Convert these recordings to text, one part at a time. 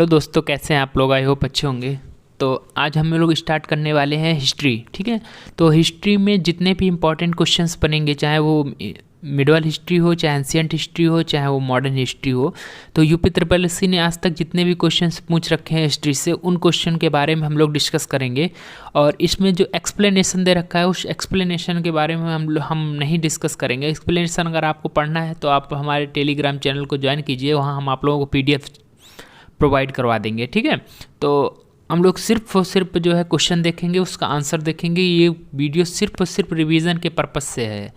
Hello दोस्तों, कैसे हैं आप लोग? आई होप अच्छे होंगे। तो आज हम लोग स्टार्ट करने वाले हैं हिस्ट्री। ठीक है, तो हिस्ट्री में जितने भी इम्पोर्टेंट क्वेश्चंस बनेंगे, चाहे वो मिडवल हिस्ट्री हो, चाहे एंशियंट हिस्ट्री हो, चाहे वो मॉडर्न हिस्ट्री हो, तो यूपी ट्रिपल एससी ने आज तक जितने भी क्वेश्चंस पूछ रखे हैं हिस्ट्री से, उन क्वेश्चन के बारे में हम लोग डिस्कस करेंगे। और इसमें जो एक्सप्लेनेशन दे रखा है, उस एक्सप्लेनेशन के बारे में हम नहीं डिस्कस करेंगे। एक्सप्लेनेशन अगर आपको पढ़ना है तो आप हमारे टेलीग्राम चैनल को ज्वाइन कीजिए, वहाँ हम आप लोगों को PDF प्रोवाइड करवा देंगे। ठीक है, तो हम लोग सिर्फ और सिर्फ जो है क्वेश्चन देखेंगे, उसका आंसर देखेंगे। ये वीडियो सिर्फ और सिर्फ रिवीजन के पर्पस से है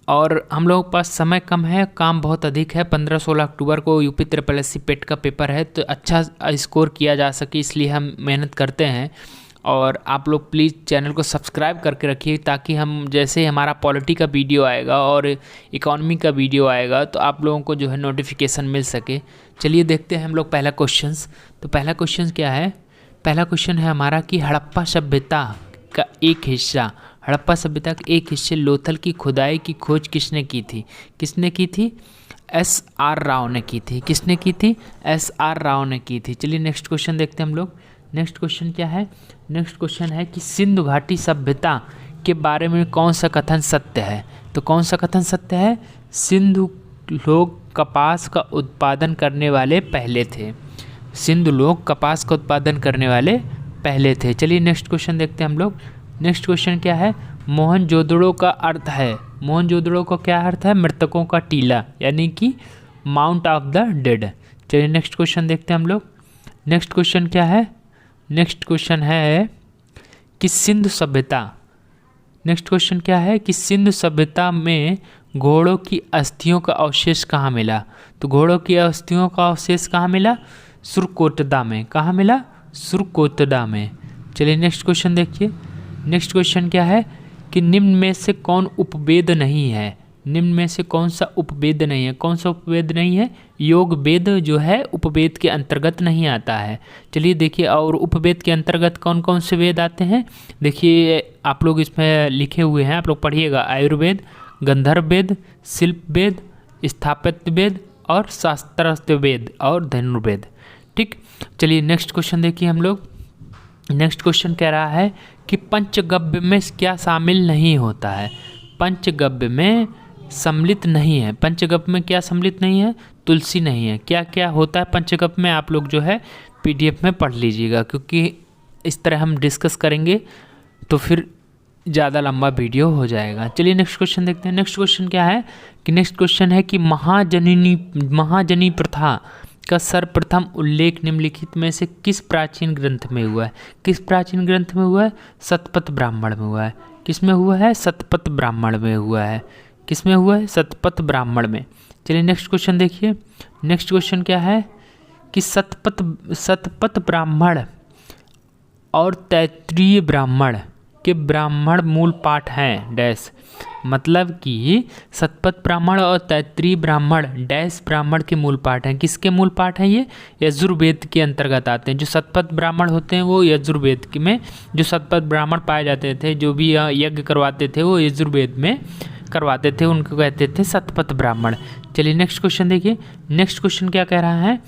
और हम लोगों के पास समय कम है, काम बहुत अधिक है। 15-16 अक्टूबर को यूपी ट्रिपल एससी पेट का पेपर है, तो अच्छा स्कोर किया जा सके इसलिए हम मेहनत करते हैं। और आप लोग प्लीज़ चैनल को सब्सक्राइब करके रखिए, ताकि हम जैसे ही हमारा पॉलिटी का वीडियो आएगा और इकोनॉमी का वीडियो आएगा तो आप लोगों को जो है नोटिफिकेशन मिल सके। चलिए देखते हैं हम लोग पहला क्वेश्चंस। तो पहला क्वेश्चन क्या है? पहला क्वेश्चन है हमारा कि हड़प्पा सभ्यता का एक हिस्सा, हड़प्पा सभ्यता के एक हिस्से लोथल की खुदाई की खोज किसने की थी? किसने की थी? SR राव ने की थी। किसने की थी? SR राव ने की थी। चलिए नेक्स्ट क्वेश्चन देखते हैं हम लोग। नेक्स्ट क्वेश्चन क्या है? नेक्स्ट क्वेश्चन है कि सिंधु घाटी सभ्यता के बारे में कौन सा कथन सत्य है? तो कौन सा कथन सत्य है? सिंधु लोग कपास का उत्पादन करने वाले पहले थे। सिंधु लोग कपास का उत्पादन करने वाले पहले थे। चलिए नेक्स्ट क्वेश्चन देखते हैं हम लोग। नेक्स्ट क्वेश्चन क्या है? मोहनजोदड़ो का अर्थ है, मोहनजोदड़ो का क्या अर्थ है? मृतकों का टीला, यानी कि माउंट ऑफ द डेड। चलिए नेक्स्ट क्वेश्चन देखते हैं हम लोग। नेक्स्ट क्वेश्चन क्या है? नेक्स्ट क्वेश्चन है कि सिंधु सभ्यता, नेक्स्ट क्वेश्चन क्या है कि सिंधु सभ्यता में घोड़ों की अस्थियों का अवशेष कहाँ मिला? तो घोड़ों की अस्थियों का अवशेष कहाँ मिला? सुरकोटदा में। कहाँ मिला? सुरकोटदा में। चलिए नेक्स्ट क्वेश्चन देखिए। नेक्स्ट क्वेश्चन क्या है कि निम्न में से कौन उपवेद नहीं है? निम्न में से कौन सा उपवेद नहीं है? कौन सा उपवेद नहीं है? योग वेद जो है उपवेद के अंतर्गत नहीं आता है। चलिए देखिए, और उपवेद के अंतर्गत कौन कौन से वेद आते हैं देखिए, आप लोग इसमें लिखे हुए हैं, आप लोग पढ़िएगा। आयुर्वेद, गंधर्व वेद, शिल्प वेद, स्थापत्य वेद और शास्त्रास्त्र वेद और धनुर्वेद। ठीक, चलिए नेक्स्ट क्वेश्चन देखिए हम लोग। नेक्स्ट क्वेश्चन कह रहा है कि पंचगव्य में क्या शामिल नहीं होता है? पंचगव्य में सम्मिलित नहीं है। पंचगव्य में क्या सम्मिलित नहीं है? तुलसी नहीं है। क्या क्या होता है पंचगव्य में? आप लोग जो है PDF में पढ़ लीजिएगा, क्योंकि इस तरह हम डिस्कस करेंगे तो फिर ज़्यादा लंबा वीडियो हो जाएगा। चलिए नेक्स्ट क्वेश्चन देखते हैं। नेक्स्ट क्वेश्चन क्या है कि नेक्स्ट क्वेश्चन है कि महाजनी प्रथा का सर्वप्रथम उल्लेख निम्नलिखित में से किस प्राचीन ग्रंथ में हुआ है? किस प्राचीन ग्रंथ में हुआ है? शतपथ ब्राह्मण में हुआ है। किस में हुआ है? शतपथ ब्राह्मण में हुआ है। किस में हुआ है? शतपथ ब्राह्मण में। चलिए नेक्स्ट क्वेश्चन देखिए। नेक्स्ट क्वेश्चन क्या है कि शतपथ ब्राह्मण और तैत्तिरीय ब्राह्मण के ब्राह्मण मूल पाठ हैं डैश। मतलब कि शतपथ ब्राह्मण और तैत्तिरीय ब्राह्मण डैश ब्राह्मण के मूल पाठ हैं। किसके मूल पाठ हैं? ये यजुर्वेद के अंतर्गत आते हैं। जो शतपथ ब्राह्मण होते हैं वो यजुर्वेद में, जो शतपथ ब्राह्मण पाए जाते थे, जो भी यज्ञ करवाते थे, वो यजुर्वेद में करवाते थे, उनको कहते थे शतपथ ब्राह्मण। चलिए नेक्स्ट क्वेश्चन देखिए। नेक्स्ट क्वेश्चन क्या कह रहा है?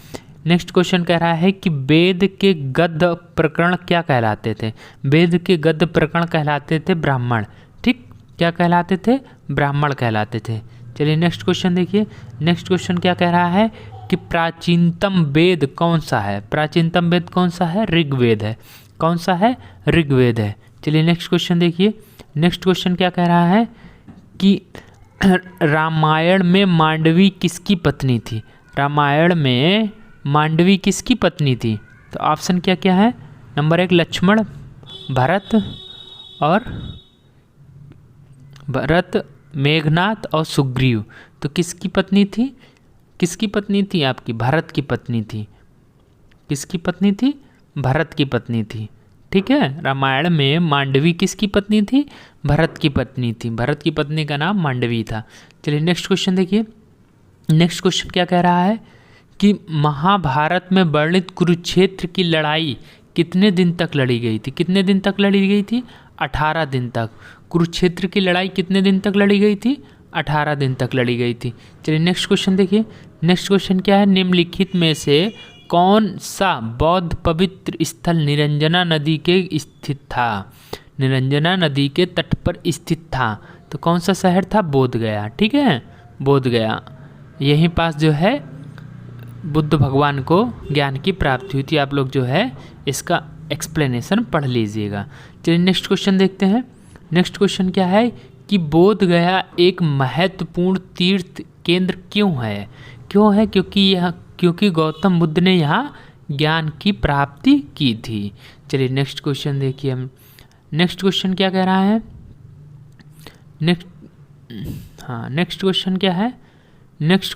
नेक्स्ट क्वेश्चन कह रहा है कि वेद के गद्य प्रकरण क्या कहलाते थे? वेद के गद्य प्रकरण कहलाते थे ब्राह्मण। ठीक, क्या कहलाते थे? ब्राह्मण कहलाते थे। चलिए नेक्स्ट क्वेश्चन देखिए। नेक्स्ट क्वेश्चन क्या कह रहा है कि प्राचीनतम वेद कौन सा है? प्राचीनतम वेद कौन सा है? ऋग्वेद है। कौन सा है? ऋग्वेद है। चलिए नेक्स्ट क्वेश्चन देखिए। नेक्स्ट क्वेश्चन क्या कह रहा है कि रामायण में मांडवी किसकी पत्नी थी? रामायण में मांडवी किसकी पत्नी थी? तो ऑप्शन क्या क्या है? नंबर 1 लक्ष्मण, भरत, मेघनाथ और सुग्रीव। तो किसकी पत्नी थी? किसकी पत्नी थी आपकी? भरत की पत्नी थी। किसकी पत्नी थी? भरत की पत्नी थी। ठीक है, रामायण में मांडवी किसकी पत्नी थी? भरत की पत्नी थी। भरत की पत्नी का नाम मांडवी था। चलिए नेक्स्ट क्वेश्चन देखिए। नेक्स्ट क्वेश्चन क्या कह रहा है कि महाभारत में वर्णित कुरुक्षेत्र की लड़ाई कितने दिन तक लड़ी गई थी? कितने दिन तक लड़ी गई थी? 18 दिन तक। कुरुक्षेत्र की लड़ाई कितने दिन तक लड़ी गई थी? 18 दिन तक लड़ी गई थी। चलिए नेक्स्ट क्वेश्चन देखिए। नेक्स्ट क्वेश्चन क्या है? निम्नलिखित में से कौन सा बौद्ध पवित्र स्थल निरंजना नदी के स्थित था? निरंजना नदी के तट पर स्थित था। तो कौन सा शहर था? बोध गया। ठीक है, बोध गया। यहीं पास जो है बुद्ध भगवान को ज्ञान की प्राप्ति हुई थी। आप लोग जो है इसका एक्सप्लेनेशन पढ़ लीजिएगा। चलिए नेक्स्ट क्वेश्चन देखते हैं। नेक्स्ट क्वेश्चन क्या है कि बोध गया एक महत्वपूर्ण तीर्थ केंद्र क्यों है? क्यों है? क्योंकि गौतम बुद्ध ने यहाँ ज्ञान की प्राप्ति की थी। चलिए नेक्स्ट क्वेश्चन देखिए हम। नेक्स्ट क्वेश्चन क्या कह रहा है? नेक्स्ट क्वेश्चन क्या है? नेक्स्ट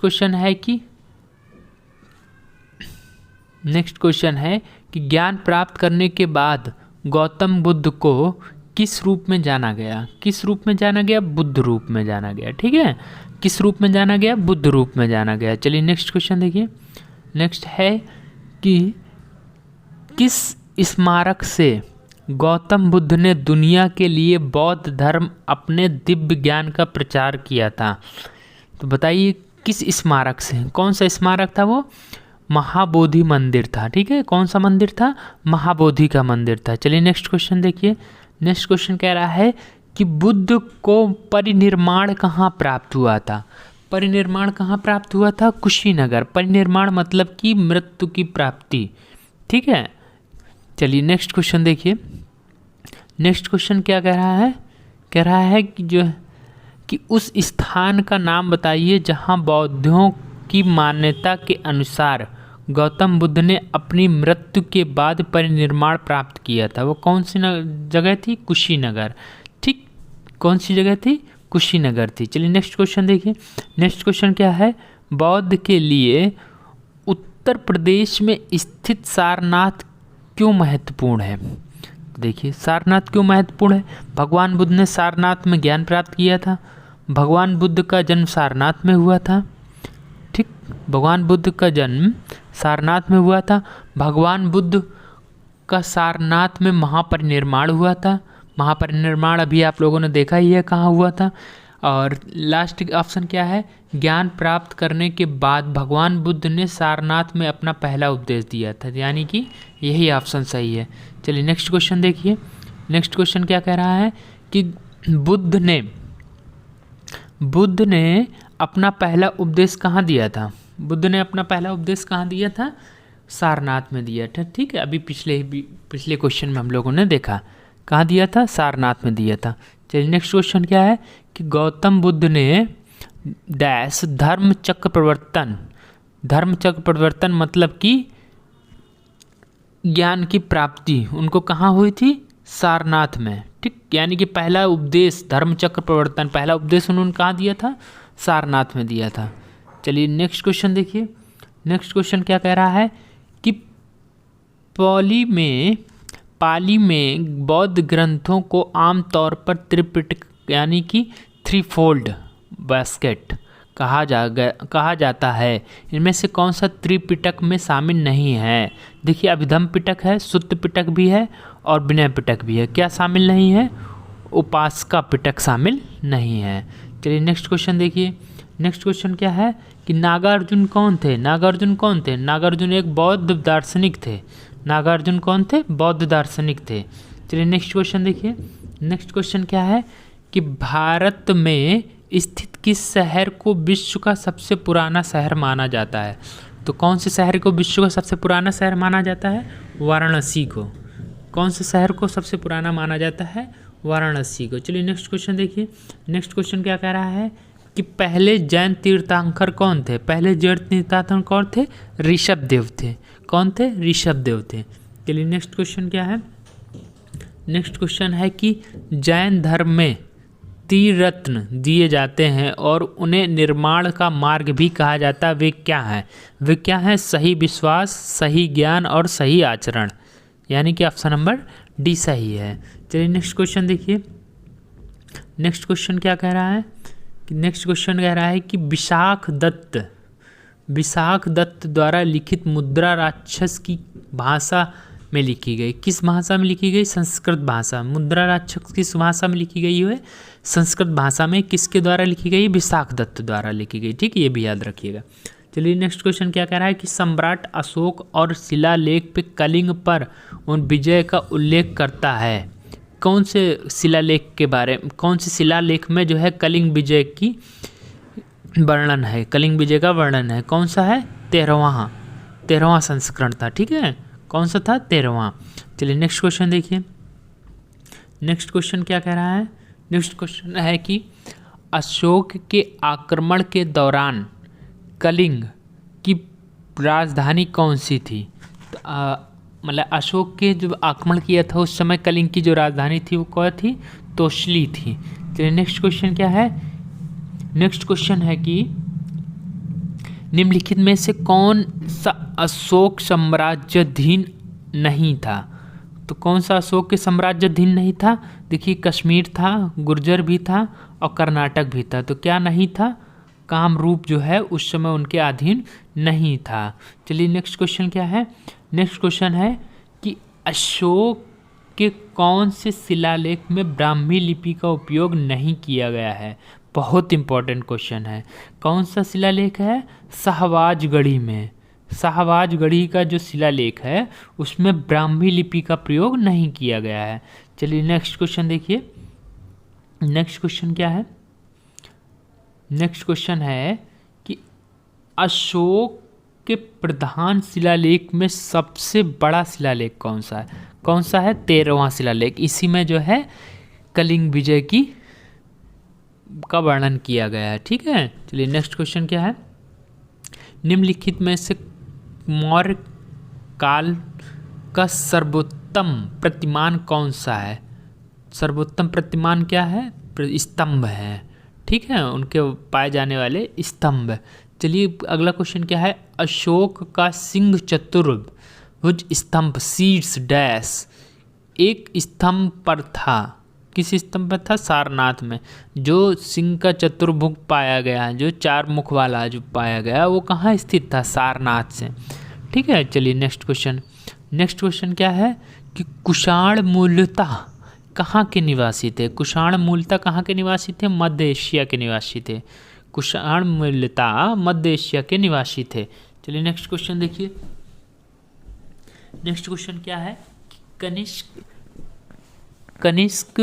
क्वेश्चन है कि ज्ञान प्राप्त करने के बाद गौतम बुद्ध को किस रूप में जाना गया? किस रूप में जाना गया? बुद्ध रूप में जाना गया। ठीक है, किस रूप में जाना गया? बुद्ध रूप में जाना गया। चलिए नेक्स्ट क्वेश्चन देखिए। नेक्स्ट है कि किस स्मारक से गौतम बुद्ध ने दुनिया के लिए बौद्ध धर्म अपने दिव्य ज्ञान का प्रचार किया था? तो बताइए किस स्मारक से? कौन सा स्मारक था वो? महाबोधि मंदिर था। ठीक है, कौन सा मंदिर था? महाबोधि का मंदिर था। चलिए नेक्स्ट क्वेश्चन देखिए। नेक्स्ट क्वेश्चन कह रहा है कि बुद्ध को परिनिर्माण कहाँ प्राप्त हुआ था? परिनिर्माण कहाँ प्राप्त हुआ था? कुशीनगर। परिनिर्माण मतलब कि मृत्यु की प्राप्ति। ठीक है, चलिए नेक्स्ट क्वेश्चन देखिए। नेक्स्ट क्वेश्चन क्या कह रहा है? कह रहा है कि उस स्थान का नाम बताइए जहाँ बौद्धों की मान्यता के अनुसार गौतम बुद्ध ने अपनी मृत्यु के बाद परिनिर्माण प्राप्त किया था। वो कौन सी जगह थी? कुशीनगर। ठीक, कौन सी जगह थी? कुशीनगर थी। चलिए नेक्स्ट क्वेश्चन देखिए। नेक्स्ट क्वेश्चन क्या है? बौद्ध के लिए उत्तर प्रदेश में स्थित सारनाथ क्यों महत्वपूर्ण है? देखिए सारनाथ क्यों महत्वपूर्ण है? भगवान बुद्ध ने सारनाथ में ज्ञान प्राप्त किया था। भगवान बुद्ध का जन्म सारनाथ में हुआ था। ठीक, भगवान बुद्ध का जन्म सारनाथ में हुआ था। भगवान बुद्ध का सारनाथ में महापरिनिर्माण हुआ था। महापरिनिर्माण अभी आप लोगों ने देखा ही है कहाँ हुआ था। और लास्ट ऑप्शन क्या है? ज्ञान प्राप्त करने के बाद भगवान बुद्ध ने सारनाथ में अपना पहला उपदेश दिया था, यानी कि यही ऑप्शन सही है। चलिए नेक्स्ट क्वेश्चन देखिए। नेक्स्ट क्वेश्चन क्या कह रहा है कि बुद्ध ने अपना पहला उपदेश कहाँ दिया था? बुद्ध ने अपना पहला उपदेश कहाँ दिया था? सारनाथ में दिया था। ठीक है, अभी पिछले क्वेश्चन में हम लोगों ने देखा कहाँ दिया था? सारनाथ में दिया था। चलिए नेक्स्ट क्वेश्चन क्या है कि गौतम बुद्ध ने डैश धर्म चक्र प्रवर्तन मतलब कि ज्ञान की प्राप्ति उनको कहाँ हुई थी? सारनाथ में। ठीक, यानी कि पहला उपदेश धर्म चक्र प्रवर्तन, पहला उपदेश उन्होंने कहाँ दिया था? सारनाथ में दिया था। चलिए नेक्स्ट क्वेश्चन देखिए। नेक्स्ट क्वेश्चन क्या कह रहा है कि पाली में बौद्ध ग्रंथों को आमतौर पर त्रिपिटक यानी कि थ्री फोल्ड बास्केट कहा जाता है। इनमें से कौन सा त्रिपिटक में शामिल नहीं है? देखिए अभिधम पिटक है, सुत्त पिटक भी है और विनय पिटक भी है। क्या शामिल नहीं है? उपासका पिटक शामिल नहीं है। चलिए नेक्स्ट क्वेश्चन देखिए। नेक्स्ट क्वेश्चन क्या है कि नागार्जुन कौन थे? नागार्जुन एक बौद्ध दार्शनिक थे। नागार्जुन कौन थे? बौद्ध दार्शनिक थे। चलिए नेक्स्ट क्वेश्चन देखिए। नेक्स्ट क्वेश्चन क्या है कि भारत में स्थित किस शहर को विश्व का सबसे पुराना शहर माना जाता है? तो कौन से शहर को विश्व का सबसे पुराना शहर माना जाता है? वाराणसी को। कौन से शहर को सबसे पुराना माना जाता है? वाराणसी को। चलिए नेक्स्ट क्वेश्चन देखिए। नेक्स्ट क्वेश्चन क्या कह रहा है कि पहले जैन तीर्थंकर कौन थे? पहले जैन तीर्थंकर कौन थे? ऋषभदेव थे। कौन थे? ऋषभदेव थे। चलिए नेक्स्ट क्वेश्चन क्या है? नेक्स्ट क्वेश्चन है कि जैन धर्म में त्रिरत्न दिए जाते हैं और उन्हें निर्माण का मार्ग भी कहा जाता है। वे क्या हैं? वे क्या हैं? सही विश्वास, सही ज्ञान और सही आचरण, यानी कि ऑप्शन नंबर डी सही है। चलिए नेक्स्ट क्वेश्चन देखिए। नेक्स्ट क्वेश्चन क्या कह रहा है कि नेक्स्ट क्वेश्चन कह रहा है कि विशाख दत्त द्वारा लिखित मुद्रा राक्षस की भाषा में लिखी गई। किस भाषा में लिखी गई? संस्कृत भाषा। मुद्रा राक्षस किस भाषा में लिखी गई है? संस्कृत भाषा में। किसके द्वारा लिखी गई? विशाख दत्त द्वारा लिखी गई। ठीक है, ये भी याद रखिएगा। चलिए नेक्स्ट क्वेश्चन क्या कह रहा है कि सम्राट अशोक और शिलालेख पे कलिंग पर उन विजय का उल्लेख करता है। कौन से शिलालेख के बारे में, कौन से शिलालेख में जो है कलिंग विजय की वर्णन है, कलिंग विजय का वर्णन है? कौन सा है? 13वां संस्करण था। ठीक है, कौन सा था? 13वां। चलिए नेक्स्ट क्वेश्चन देखिए। नेक्स्ट क्वेश्चन क्या कह रहा है? नेक्स्ट क्वेश्चन है कि अशोक के आक्रमण के दौरान कलिंग की राजधानी कौन सी थी? मतलब अशोक के जो आक्रमण किया था उस समय कलिंग की जो राजधानी थी वो कौन थी? तोशली थी। चलिए नेक्स्ट क्वेश्चन क्या है? नेक्स्ट क्वेश्चन है कि निम्नलिखित में से कौन सा अशोक साम्राज्याधीन नहीं था? तो कौन सा अशोक के साम्राज्याधीन नहीं था? देखिए कश्मीर था, गुर्जर भी था और कर्नाटक भी था। तो क्या नहीं था? कामरूप जो है उस समय उनके अधीन नहीं था। चलिए नेक्स्ट क्वेश्चन क्या है? नेक्स्ट क्वेश्चन है कि अशोक के कौन से शिलालेख में ब्राह्मी लिपि का उपयोग नहीं किया गया है? बहुत इंपॉर्टेंट क्वेश्चन है। कौन सा शिलालेख है? शाहबाजगढ़ी में। शाहबाजगढ़ी का जो शिलालेख है उसमें ब्राह्मी लिपि का प्रयोग नहीं किया गया है। चलिए नेक्स्ट क्वेश्चन देखिए। नेक्स्ट क्वेश्चन क्या है? नेक्स्ट क्वेश्चन है कि अशोक के प्रधान शिलालेख में सबसे बड़ा शिलालेख कौन सा है? कौन सा है? 13वां शिलालेख। इसी में जो है कलिंग विजय का वर्णन किया गया है। ठीक है, चलिए नेक्स्ट क्वेश्चन क्या है? निम्नलिखित में से मौर्य काल का सर्वोत्तम प्रतिमान कौन सा है? सर्वोत्तम प्रतिमान क्या है? स्तंभ है। ठीक है, उनके पाए जाने वाले स्तंभ। चलिए अगला क्वेश्चन क्या है? अशोक का सिंह चतुर्भुज स्तंभ शीर्ष डैश एक स्तंभ पर था। किस स्तंभ पर था? सारनाथ में। जो सिंह का चतुर्भुज पाया गया, जो 4 मुख वाला जो पाया गया, वो कहाँ स्थित था? सारनाथ से। ठीक है, चलिए नेक्स्ट क्वेश्चन। नेक्स्ट क्वेश्चन क्या है कि कुषाण मूलतः कहाँ के निवासी थे? कुषाण मूलतः कहाँ के निवासी थे? मध्य एशिया के निवासी थे। कुषाण मूलतः मध्य एशिया के निवासी थे। चलिए नेक्स्ट क्वेश्चन देखिए। नेक्स्ट क्वेश्चन क्या है? कनिष्क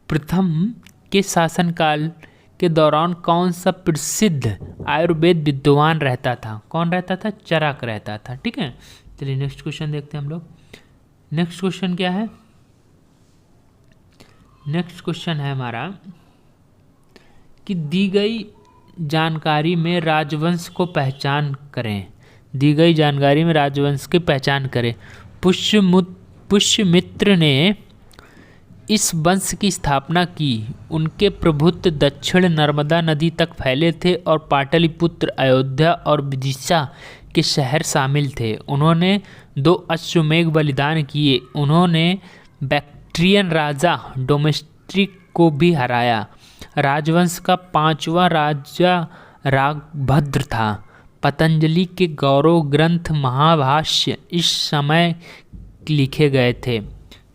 प्रथम के शासनकाल के दौरान कौन सा प्रसिद्ध आयुर्वेद विद्वान रहता था? कौन रहता था? चरक रहता था। ठीक है, चलिए नेक्स्ट क्वेश्चन देखते हैं हम लोग। नेक्स्ट क्वेश्चन क्या है? नेक्स्ट क्वेश्चन है हमारा कि दी गई जानकारी में राजवंश को पहचान करें। दी गई जानकारी में राजवंश की पहचान करें। पुष्यमित्र ने इस वंश की स्थापना की। उनके प्रभुत्व दक्षिण नर्मदा नदी तक फैले थे और पाटलिपुत्र, अयोध्या और विदिशा के शहर शामिल थे। उन्होंने 2 अश्वमेध बलिदान किए। उन्होंने बैक्ट्रियन राजा डोमेस्ट्रिक को भी हराया। राजवंश का 5वां राजा रागभद्र था। पतंजलि के गौरव ग्रंथ महाभाष्य इस समय लिखे गए थे।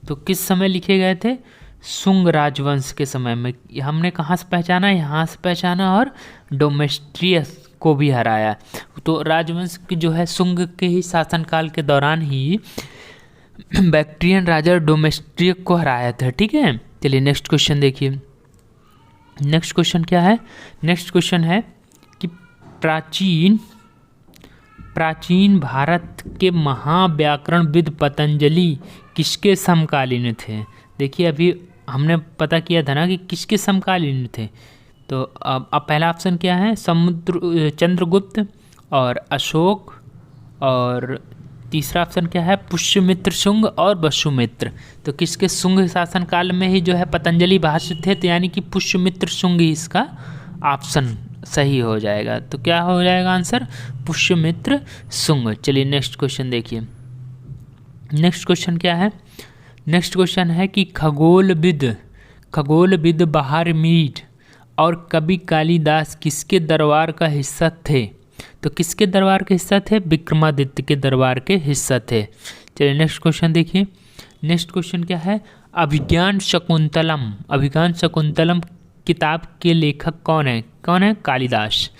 तो किस समय लिखे गए थे? शुंग राजवंश के समय में। हमने कहाँ से पहचाना? यहाँ से पहचाना और डोमेस्ट्रियस को भी हराया। तो राजवंश की जो है शुंग के ही शासनकाल के दौरान ही बैक्ट्रियन राजा डोमेस्ट्रियस को हराया था। ठीक है, चलिए नेक्स्ट क्वेश्चन देखिए। नेक्स्ट क्वेश्चन क्या है? नेक्स्ट क्वेश्चन है कि प्राचीन भारत के महाव्याकरणविद पतंजलि किसके समकालीन थे? देखिए अभी हमने पता किया था ना कि किसके समकालीन थे। तो अब पहला ऑप्शन क्या है? चंद्रगुप्त और अशोक, और तीसरा ऑप्शन क्या है? पुष्यमित्र शुंग और वसुमित्र। तो किसके? शुंग शासनकाल में ही जो है पतंजलि भाष्य थे, तो यानी कि पुष्यमित्र शुंग ही इसका ऑप्शन सही हो जाएगा। तो क्या हो जाएगा आंसर? पुष्यमित्र शुंग। चलिए नेक्स्ट क्वेश्चन देखिए। नेक्स्ट क्वेश्चन क्या है? नेक्स्ट क्वेश्चन है कि खगोलविद बहारमीर और कवि कालिदास किसके दरबार का हिस्सा थे? तो किसके दरबार के हिस्सा थे? विक्रमादित्य के दरबार के हिस्सा थे। चलिए नेक्स्ट क्वेश्चन देखिए। नेक्स्ट क्वेश्चन क्या है? अभिज्ञान शकुंतलम किताब के लेखक कौन है? कालिदास।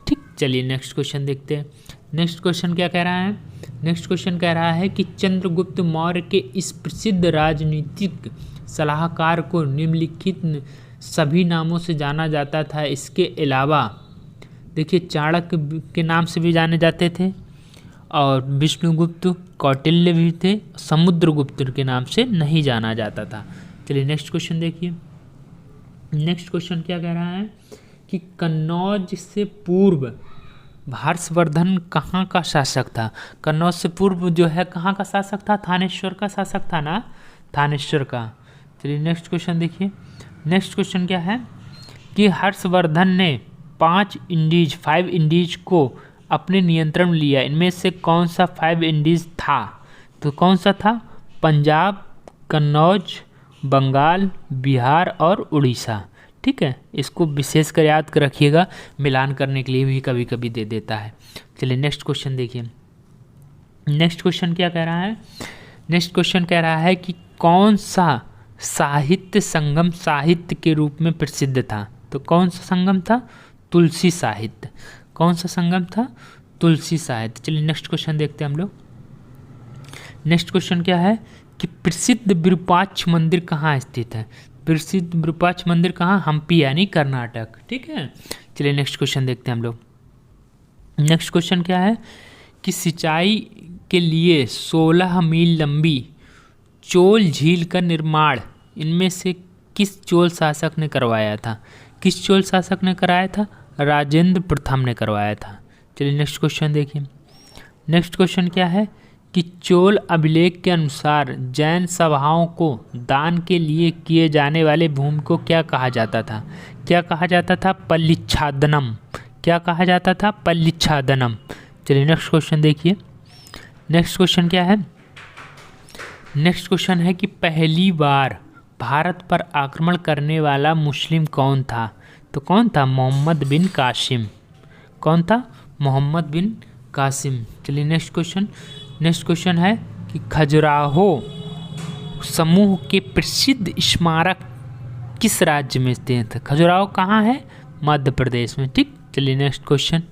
ठीक, चलिए नेक्स्ट क्वेश्चन देखते हैं। नेक्स्ट क्वेश्चन क्या कह रहा है? नेक्स्ट क्वेश्चन कह रहा है कि चंद्रगुप्त मौर्य के इस प्रसिद्ध राजनीतिक सलाहकार को निम्नलिखित सभी नामों से जाना जाता था। इसके अलावा देखिए चाणक्य के नाम से भी जाने जाते थे और विष्णुगुप्त, कौटिल्य भी थे, समुद्रगुप्त के नाम से नहीं जाना जाता था। चलिए नेक्स्ट क्वेश्चन देखिए। नेक्स्ट क्वेश्चन क्या कह रहा है कि कन्नौज से पूर्व हर्षवर्धन कहाँ का शासक था? कन्नौज से पूर्व जो है कहाँ का शासक था? थानेश्वर का शासक था ना, थानेश्वर का। चलिए नेक्स्ट क्वेश्चन देखिए। नेक्स्ट क्वेश्चन क्या है कि हर्षवर्धन ने 5 इंडीज को अपने नियंत्रण में लिया। इनमें से कौन सा 5 इंडीज था? तो कौन सा था? पंजाब, कन्नौज, बंगाल, बिहार और उड़ीसा। ठीक है, इसको विशेष कर याद कर रखिएगा, मिलान करने के लिए भी कभी कभी दे देता है। चलिए नेक्स्ट क्वेश्चन देखिए। नेक्स्ट क्वेश्चन क्या कह रहा है? नेक्स्ट क्वेश्चन कह रहा है कि कौन सा साहित्य संगम साहित्य के रूप में प्रसिद्ध था? तो कौन सा संगम था? तुलसी साहित्य। कौन सा संगम था? तुलसी साहित्य। चलिए नेक्स्ट क्वेश्चन देखते हैं हम लोग। नेक्स्ट क्वेश्चन क्या है कि प्रसिद्ध विरूपाक्ष मंदिर कहाँ स्थित है? प्रसिद्ध विरूपाक्ष मंदिर कहाँ? हम्पी यानी कर्नाटक। ठीक है, चलिए नेक्स्ट क्वेश्चन देखते हैं हम लोग। नेक्स्ट क्वेश्चन क्या है कि सिंचाई के लिए 16 मील लंबी चोल झील का निर्माण इनमें से किस चोल शासक ने करवाया था? किस चोल शासक ने कराया था? राजेंद्र प्रथम ने करवाया था। चलिए नेक्स्ट क्वेश्चन देखिए। नेक्स्ट क्वेश्चन क्या है कि चोल अभिलेख के अनुसार जैन सभाओं को दान के लिए किए जाने वाले भूमि को क्या कहा जाता था? क्या कहा जाता था? पल्लिच्छादनम। क्या कहा जाता था? पल्लिच्छादनम। चलिए नेक्स्ट क्वेश्चन देखिए। नेक्स्ट क्वेश्चन क्या है? नेक्स्ट क्वेश्चन है कि पहली बार भारत पर आक्रमण करने वाला मुस्लिम कौन था? तो कौन था? मोहम्मद बिन कासिम। कौन था? मोहम्मद बिन कासिम। चलिए नेक्स्ट क्वेश्चन। नेक्स्ट क्वेश्चन है कि खजुराहो समूह के प्रसिद्ध स्मारक किस राज्य में स्थित है? खजुराहो कहाँ है? मध्य प्रदेश में। ठीक, चलिए नेक्स्ट क्वेश्चन।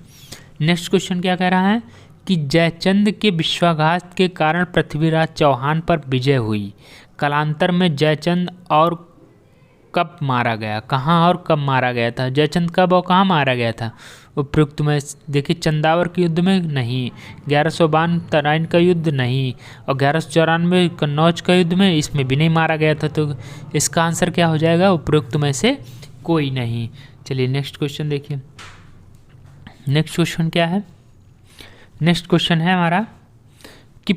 नेक्स्ट क्वेश्चन क्या कह रहा है कि जयचंद के विश्वासघात के कारण पृथ्वीराज चौहान पर विजय हुई। कालांतर में जयचंद और कब मारा गया? कहाँ और कब मारा गया था? जयचंद कब और कहाँ मारा गया था? उपयुक्त में देखिए, चंदावर के युद्ध में नहीं, 1152 तराइन का युद्ध नहीं, और 1194 कन्नौज का युद्ध में इसमें भी नहीं मारा गया था। तो इसका आंसर क्या हो जाएगा? उपयुक्त में से कोई नहीं। चलिए नेक्स्ट क्वेश्चन देखिए। नेक्स्ट क्वेश्चन क्या है? नेक्स्ट क्वेश्चन है हमारा कि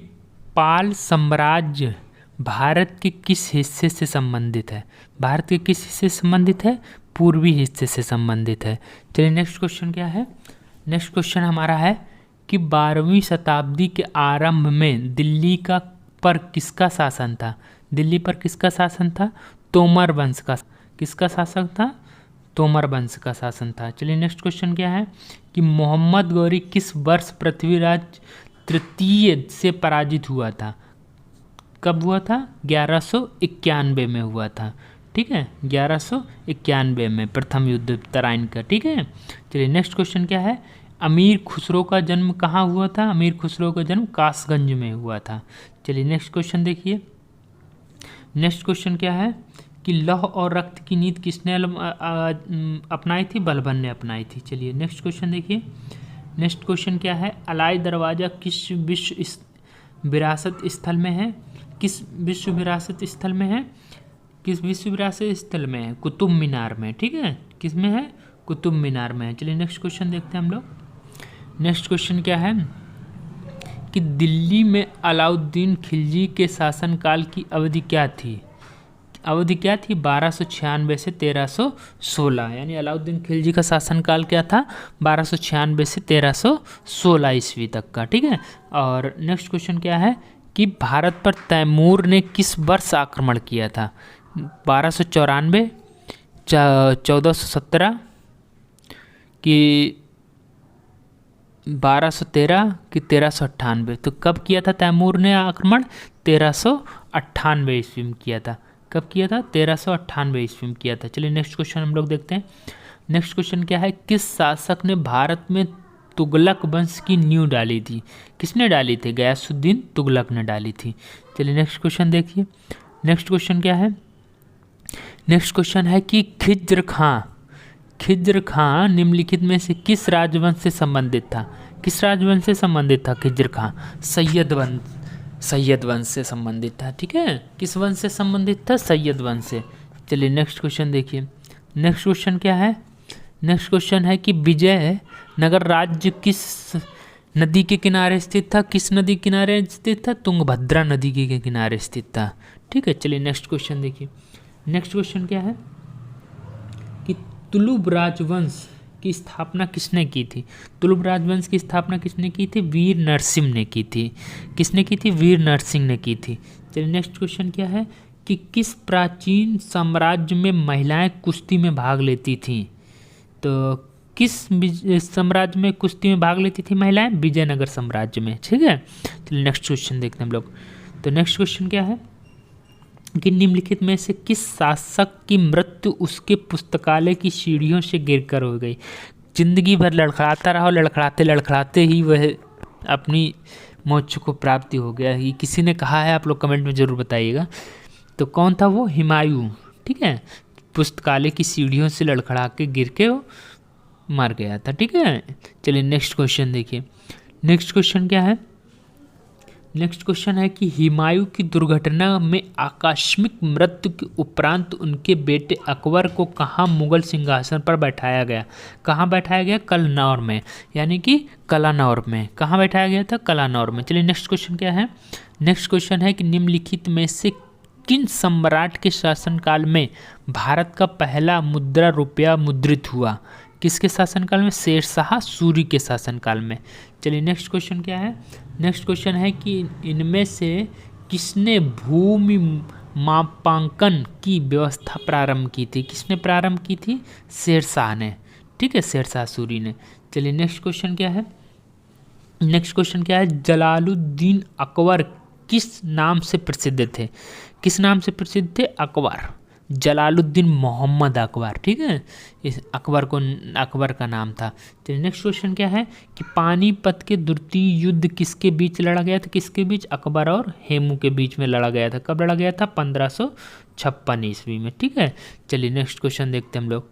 पाल साम्राज्य भारत के किस हिस्से से संबंधित है? भारत के किस हिस्से से संबंधित है? पूर्वी हिस्से से संबंधित है। चलिए नेक्स्ट क्वेश्चन क्या है? नेक्स्ट क्वेश्चन हमारा है कि 12वीं शताब्दी के आरंभ में दिल्ली का पर किसका शासन था? दिल्ली पर किसका शासन था? तोमर वंश का। किसका शासन था? तोमर वंश का शासन था। चलिए नेक्स्ट क्वेश्चन क्या है कि मोहम्मद गौरी किस वर्ष पृथ्वीराज तृतीय से पराजित हुआ था? कब हुआ था? 1191 में हुआ था। ठीक है, 1191 में प्रथम युद्ध तराइन का। ठीक है, चलिए नेक्स्ट क्वेश्चन क्या है? अमीर खुसरो का जन्म कहाँ हुआ था? अमीर खुसरो का जन्म कासगंज में हुआ था। चलिए नेक्स्ट क्वेश्चन देखिए। नेक्स्ट क्वेश्चन क्या है कि लौह और रक्त की नीति किसने अपनाई थी? बलबन ने अपनाई थी। चलिए नेक्स्ट क्वेश्चन देखिए। नेक्स्ट क्वेश्चन क्या है? अलाई दरवाज़ा किस विश्व विरासत स्थल में है? किस विश्व विरासत स्थल में है? किस विश्व विरासत स्थल में है? कुतुब मीनार में। ठीक है, किस में है? कुतुब मीनार में है। चलिए नेक्स्ट क्वेश्चन देखते हैं हम लोग। नेक्स्ट क्वेश्चन क्या है कि दिल्ली में अलाउद्दीन खिलजी के शासनकाल की अवधि क्या थी? अवधि क्या थी? 1296 से 1316, यानी अलाउद्दीन खिलजी का शासनकाल क्या था? 1296 से 1316 ईस्वी तक का। ठीक है, और नेक्स्ट क्वेश्चन क्या है कि भारत पर तैमूर ने किस वर्ष आक्रमण किया था? 1294, 1417 कि 1213 कि 1398? तो कब किया था तैमूर ने आक्रमण? 1398 ईस्वी में किया था। कब किया था? 1398 ईस्वी में किया था। चलिए नेक्स्ट क्वेश्चन हम लोग देखते हैं। नेक्स्ट क्वेश्चन क्या है? किस शासक ने भारत में तुगलक वंश की नींव डाली थी? किसने डाली थी? गयासुद्दीन तुगलक ने डाली थी। चलिए नेक्स्ट क्वेश्चन देखिए। नेक्स्ट क्वेश्चन क्या है? नेक्स्ट क्वेश्चन है कि खिज्र खां निम्नलिखित में से किस राजवंश से संबंधित था? किस राजवंश से संबंधित था खिज्र खां? सैयद वंश से संबंधित था। ठीक है, किस वंश से संबंधित था? सैयद वंश से। चलिए नेक्स्ट क्वेश्चन देखिए। नेक्स्ट क्वेश्चन क्या है? नेक्स्ट क्वेश्चन है कि विजयनगर राज्य किस नदी के किनारे स्थित था? किस नदी के किनारे स्थित था? तुंगभद्रा नदी के किनारे स्थित था। ठीक है, चलिए नेक्स्ट क्वेश्चन देखिए। नेक्स्ट क्वेश्चन क्या है कि तुलुब राजवंश की स्थापना किसने की थी? तुलुब राजवंश की स्थापना किसने की थी? वीर नरसिंह ने की थी। किसने की थी? वीर नरसिंह ने की थी। चलिए नेक्स्ट क्वेश्चन क्या है कि किस प्राचीन साम्राज्य में महिलाएं कुश्ती में भाग लेती थीं? तो किस साम्राज्य में कुश्ती में भाग लेती थी महिलाएं? विजयनगर साम्राज्य में। ठीक है, चलिए नेक्स्ट क्वेश्चन देखते हैं हम लोग। तो नेक्स्ट क्वेश्चन क्या है कि निम्नलिखित में से किस शासक की मृत्यु उसके पुस्तकालय की सीढ़ियों से गिरकर हो गई? जिंदगी भर लड़खड़ाता रहा, लड़खड़ाते लड़खड़ाते ही वह अपनी मौत को प्राप्ति हो गया। ये किसी ने कहा है, आप लोग कमेंट में ज़रूर बताइएगा। तो कौन था वो? हुमायूं। ठीक है, पुस्तकालय की सीढ़ियों से लड़खड़ा के गिर के वो मर गया था। ठीक है, चलिए नेक्स्ट क्वेश्चन देखिए। नेक्स्ट क्वेश्चन क्या है? नेक्स्ट क्वेश्चन है कि हुमायूं की दुर्घटना में आकस्मिक मृत्यु के उपरांत उनके बेटे अकबर को कहाँ मुगल सिंहासन पर बैठाया गया? कहाँ बैठाया गया? कलनौर में, यानी कि कलानौर में। कहाँ बैठाया गया था? कलानौर में। चलिए नेक्स्ट क्वेश्चन क्या है? नेक्स्ट क्वेश्चन है कि निम्नलिखित में से किन सम्राट के शासनकाल में भारत का पहला मुद्रा रुपया मुद्रित हुआ? किसके शासनकाल में? शेरशाह सूरी के शासनकाल में। चलिए नेक्स्ट क्वेश्चन क्या है? नेक्स्ट क्वेश्चन है कि इनमें से किसने भूमि मापांकन की व्यवस्था प्रारंभ की थी? किसने प्रारंभ की थी? शेरशाह ने। ठीक है, शेरशाह सूरी ने। चलिए नेक्स्ट क्वेश्चन क्या है? नेक्स्ट क्वेश्चन क्या है? जलालुद्दीन अकबर किस नाम से प्रसिद्ध थे? किस नाम से प्रसिद्ध थे? अकबर। जलालुद्दीन मोहम्मद अकबर। ठीक है, इस अकबर का नाम था। चलिए नेक्स्ट क्वेश्चन क्या है कि पानीपत के द्वितीय युद्ध किसके बीच लड़ा गया था? किसके बीच? अकबर और हेमू के बीच में लड़ा गया था। कब लड़ा गया था? 1556 ईस्वी में। ठीक है, चलिए नेक्स्ट क्वेश्चन देखते हैं हम लोग।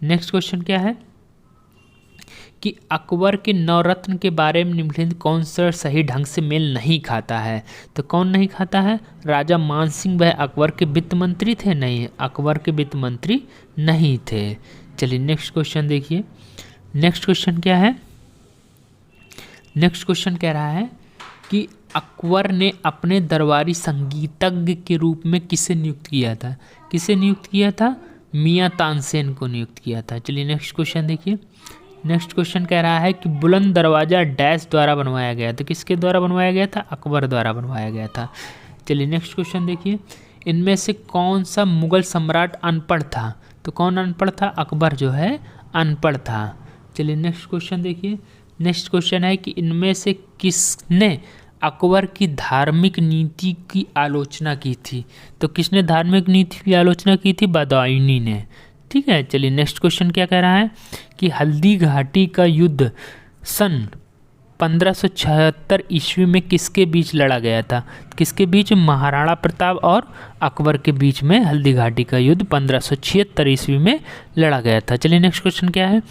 नेक्स्ट क्वेश्चन क्या है कि अकबर के नवरत्न के बारे में निम्नलिखित कौन सा सही ढंग से मेल नहीं खाता है? तो कौन नहीं खाता है? राजा मान सिंह वह अकबर के वित्त मंत्री थे? नहीं, अकबर के वित्त मंत्री नहीं थे। चलिए नेक्स्ट क्वेश्चन देखिए। नेक्स्ट क्वेश्चन क्या है? नेक्स्ट क्वेश्चन कह रहा है कि अकबर ने अपने दरबारी संगीतज्ञ के रूप में किसे नियुक्त किया था? किसे नियुक्त किया था? मियाँ तानसेन को नियुक्त किया था। चलिए नेक्स्ट क्वेश्चन देखिए। नेक्स्ट क्वेश्चन कह रहा है कि बुलंद दरवाज़ा डैश द्वारा बनवाया गया था? किसके द्वारा बनवाया गया था? अकबर द्वारा बनवाया गया था। चलिए नेक्स्ट क्वेश्चन देखिए। इनमें से कौन सा मुगल सम्राट अनपढ़ था? तो कौन अनपढ़ था? अकबर जो है अनपढ़ था। चलिए नेक्स्ट क्वेश्चन देखिए। नेक्स्ट क्वेश्चन है कि इनमें से किसने अकबर की धार्मिक नीति की आलोचना की थी? तो किसने धार्मिक नीति की आलोचना की थी? बदायूनी ने। ठीक है, चलिए नेक्स्ट क्वेश्चन क्या कह रहा है कि हल्दी घाटी का युद्ध सन 1576 ईस्वी में किसके बीच लड़ा गया था? किसके बीच? महाराणा प्रताप और अकबर के बीच में हल्दी घाटी का युद्ध 1576 ईस्वी में लड़ा गया था। चलिए नेक्स्ट क्वेश्चन क्या है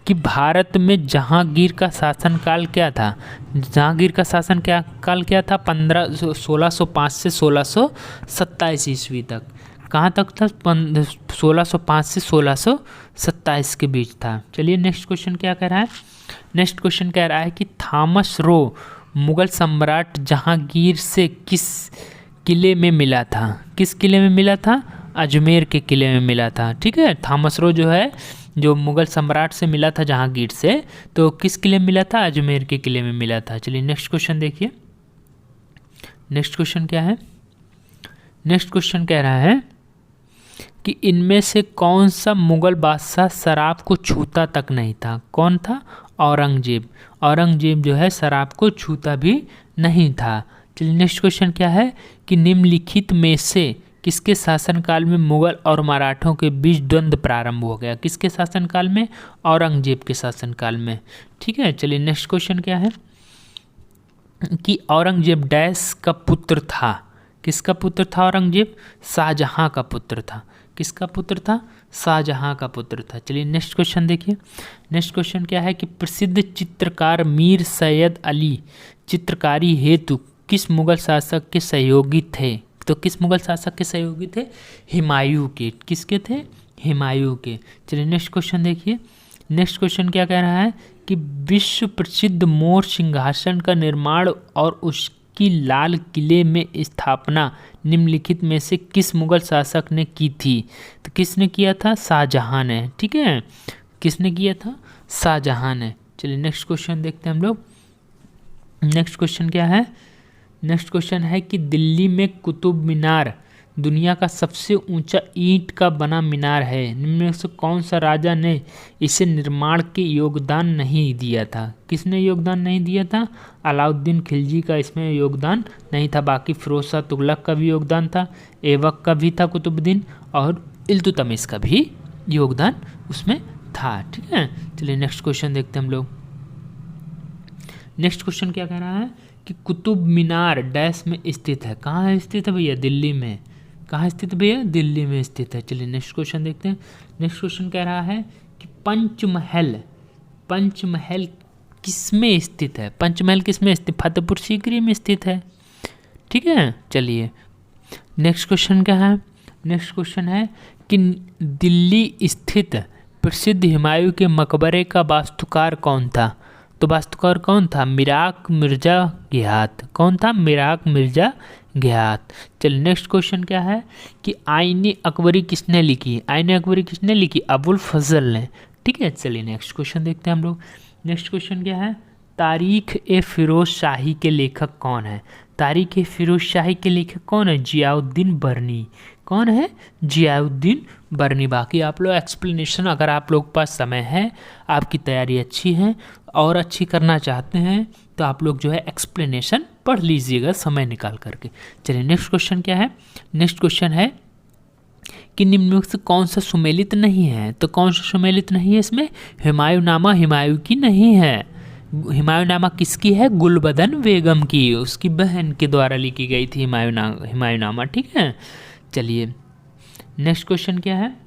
कि भारत में जहांगीर का शासनकाल क्या था? जहांगीर का शासन काल क्या था? 1605 से 1627 ईस्वी तक। कहाँ तक था? 1605 से 1627 के बीच था। चलिए नेक्स्ट क्वेश्चन क्या कह रहा है? नेक्स्ट क्वेश्चन कह रहा है कि थॉमस रो मुगल सम्राट जहांगीर से किस किले में मिला था? किस किले में मिला था? अजमेर के किले में मिला था। ठीक है, थॉमस रो जो है जो मुगल सम्राट से मिला था जहांगीर से, तो किस किले में मिला था? अजमेर के किले में मिला था। चलिए नेक्स्ट क्वेश्चन देखिए। नेक्स्ट क्वेश्चन क्या है? नेक्स्ट क्वेश्चन कह रहा है कि इनमें से कौन सा मुगल बादशाह शराब को छूता तक नहीं था? कौन था? औरंगजेब। औरंगजेब जो है शराब को छूता भी नहीं था। चलिए नेक्स्ट क्वेश्चन क्या है कि निम्नलिखित में से किसके शासनकाल में मुगल और मराठों के बीच द्वंद्व प्रारंभ हो गया? किसके शासनकाल में? औरंगजेब के शासनकाल में। ठीक है, चलिए नेक्स्ट क्वेश्चन क्या है कि औरंगजेब डैश का पुत्र था? किसका पुत्र था औरंगजेब? शाहजहां का पुत्र था। किसका पुत्र था? शाहजहां का पुत्र था। चलिए नेक्स्ट क्वेश्चन देखिए। नेक्स्ट क्वेश्चन क्या है कि प्रसिद्ध चित्रकार मीर सैयद अली चित्रकारी हेतु किस मुगल शासक के सहयोगी थे? तो किस मुगल शासक के सहयोगी थे? हुमायूं के। किसके थे? हुमायूं के। चलिए नेक्स्ट क्वेश्चन देखिए। नेक्स्ट क्वेश्चन क्या कह रहा है कि विश्व प्रसिद्ध मोर सिंहासन का निर्माण और उसकी लाल किले में स्थापना निम्नलिखित में से किस मुगल शासक ने की थी? तो किसने किया था? शाहजहां ने। ठीक है, किसने किया था? शाहजहां ने। चलिए नेक्स्ट क्वेश्चन देखते हैं हम लोग। नेक्स्ट क्वेश्चन क्या है? नेक्स्ट क्वेश्चन है कि दिल्ली में कुतुब मीनार दुनिया का सबसे ऊंचा ईंट का बना मीनार है। निम्न में से कौन सा राजा ने इसे निर्माण के योगदान नहीं दिया था? किसने योगदान नहीं दिया था? अलाउद्दीन खिलजी का इसमें योगदान नहीं था। बाकी फिरोज शाह तुगलक का भी योगदान था, ऐबक का भी था, कुतुबुद्दीन और इल्तुतमिश का भी योगदान उसमें था। ठीक है, चलिए नेक्स्ट क्वेश्चन देखते हैं हम लोग। नेक्स्ट क्वेश्चन क्या कह रहा है कि कुतुब मीनार डैश में स्थित है? कहाँ है स्थित है भैया? दिल्ली में। कहाँ स्थित है भैया? दिल्ली में स्थित है। चलिए नेक्स्ट क्वेश्चन देखते हैं। नेक्स्ट क्वेश्चन कह रहा है कि पंचमहल किसमें स्थित है? पंचमहल किसमें स्थित? फतेहपुर सीकरी में स्थित है। ठीक है, चलिए नेक्स्ट क्वेश्चन क्या है? नेक्स्ट क्वेश्चन है कि दिल्ली स्थित प्रसिद्ध हुमायूं के मकबरे का वास्तुकार कौन था? तो वास्तुकार कौन था? मिराक मिर्जा घियात। कौन था? मिराक मिर्जा घियात। चलिए नेक्स्ट क्वेश्चन क्या है कि आईने अकबरी किसने लिखी? आईने अकबरी किसने लिखी? अबुल फजल ने। ठीक है, चलिए नेक्स्ट क्वेश्चन देखते हैं हम लोग। नेक्स्ट क्वेश्चन क्या है? तारीख ए फिरोज शाही के लेखक कौन है? तारीख ए फिरोज शाही के लेखक कौन है? जियाउद्दीन बरनी। कौन है? जियाउद्दीन बरनी। बाकी आप लोग एक्सप्लेनेशन, अगर आप लोग के पास समय है, आपकी तैयारी अच्छी है और अच्छी करना चाहते हैं तो आप लोग जो है एक्सप्लेनेशन पढ़ लीजिएगा समय निकाल करके। चलिए नेक्स्ट क्वेश्चन क्या है? नेक्स्ट क्वेश्चन है कि निम्न में से कौन सा सुमेलित नहीं है? तो कौन सा सुमेलित नहीं है इसमें? हुमायूंनामा हुमायूं की नहीं है। हुमायूंनामा किसकी है? गुलबदन बेगम की, उसकी बहन के द्वारा लिखी गई थी हुमायूंनामा। ठीक है, चलिए नेक्स्ट क्वेश्चन क्या है?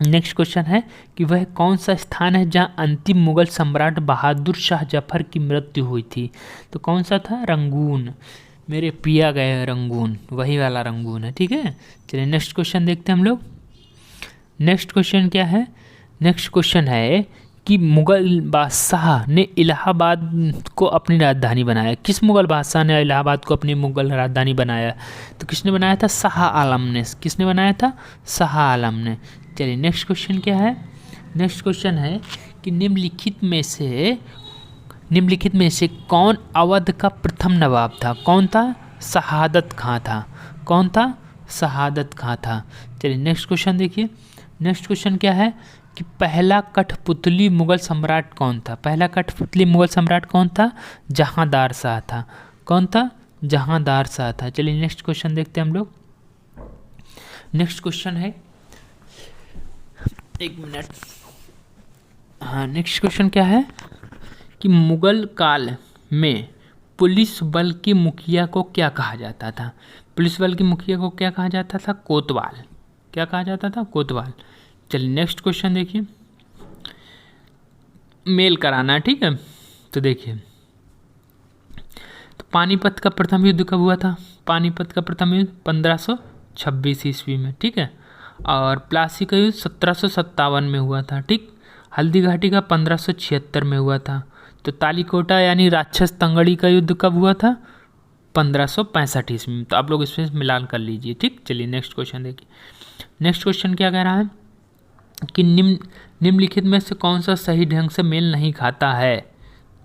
नेक्स्ट क्वेश्चन है कि वह कौन सा स्थान है जहां अंतिम मुगल सम्राट बहादुर शाह जफर की मृत्यु हुई थी? तो कौन सा था? रंगून। मेरे पिया गए रंगून, वही वाला रंगून है। ठीक है, चलिए नेक्स्ट क्वेश्चन देखते हैं हम लोग। नेक्स्ट क्वेश्चन क्या है? नेक्स्ट क्वेश्चन है कि मुगल बादशाह ने इलाहाबाद को अपनी राजधानी बनाया। किस मुगल बादशाह ने इलाहाबाद को अपनी मुगल राजधानी बनाया? तो किसने बनाया था? शाह आलम ने। किसने बनाया था? शाह आलम ने। चलिए नेक्स्ट क्वेश्चन क्या है? नेक्स्ट क्वेश्चन है कि निम्नलिखित में से कौन अवध का प्रथम नवाब था? कौन था? शहादत खां था। कौन था? शहादत खां था। चलिए नेक्स्ट क्वेश्चन देखिए। नेक्स्ट क्वेश्चन क्या है कि पहला कठपुतली मुगल सम्राट कौन था? पहला कठपुतली मुगल सम्राट कौन था? जहांदार शाह था। कौन था? जहांदार शाह था। चलिए नेक्स्ट क्वेश्चन देखते हैं हम लोग। नेक्स्ट क्वेश्चन है, एक मिनट, हाँ नेक्स्ट क्वेश्चन क्या है कि मुगल काल में पुलिस बल के मुखिया को क्या कहा जाता था? पुलिस बल के मुखिया को क्या कहा जाता था? कोतवाल। क्या कहा जाता था? कोतवाल। चलिए नेक्स्ट क्वेश्चन देखिए, मेल कराना है। ठीक है, तो देखिए, तो पानीपत का प्रथम युद्ध कब हुआ था? पानीपत का प्रथम युद्ध 1526 ईस्वी में। ठीक है, और प्लासी का युद्ध 1757 में हुआ था। ठीक, हल्दी घाटी का 1576 में हुआ था। तो तालीकोटा यानी राक्षस तंगड़ी का युद्ध कब हुआ था? 1565 ईस्वी में। तो आप लोग इसमें मिलान कर लीजिए। ठीक, चलिए नेक्स्ट क्वेश्चन देखिए। नेक्स्ट क्वेश्चन क्या कह रहा है कि निम्नलिखित में से कौन सा सही ढंग से मेल नहीं खाता है?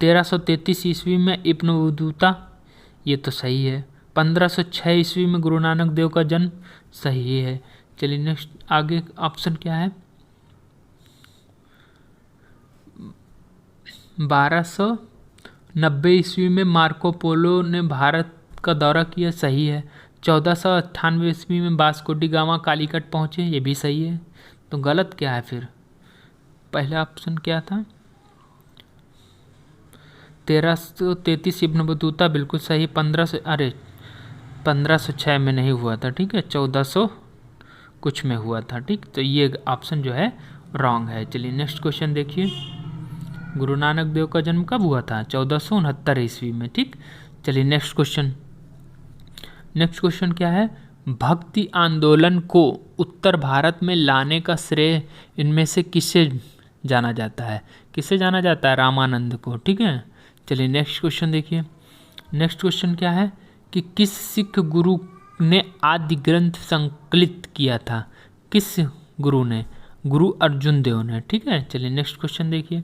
1333 ईस्वी में इब्न बतूता, ये तो सही है। 1506 ईस्वी में गुरु नानक देव का जन्म, सही है। चलिए नेक्स्ट आगे ऑप्शन क्या है? 1290 ईस्वी में मार्को पोलो ने भारत का दौरा किया, सही है। 1498 ईस्वी में वास्को डी गामा कालीकट पहुँचे, ये भी सही है। तो गलत क्या है फिर? पहला ऑप्शन क्या था? 1333 इब्न बतूता बिल्कुल सही। 1506 में नहीं हुआ था, ठीक है, 1400 कुछ में हुआ था, ठीक। तो ये ऑप्शन जो है रॉन्ग है। चलिए नेक्स्ट क्वेश्चन देखिए। गुरु नानक देव का जन्म कब हुआ था? 1469 ईस्वी में, ठीक। चलिए नेक्स्ट क्वेश्चन। नेक्स्ट क्वेश्चन क्या है? भक्ति आंदोलन को उत्तर भारत में लाने का श्रेय इनमें से किसे जाना जाता है? किसे जाना जाता है? रामानंद को, ठीक है। चलिए नेक्स्ट क्वेश्चन देखिए। नेक्स्ट क्वेश्चन क्या है कि किस सिख गुरु ने आदि ग्रंथ संकलित किया था? किस गुरु ने? गुरु अर्जुन देव ने, ठीक है। चलिए नेक्स्ट क्वेश्चन देखिए।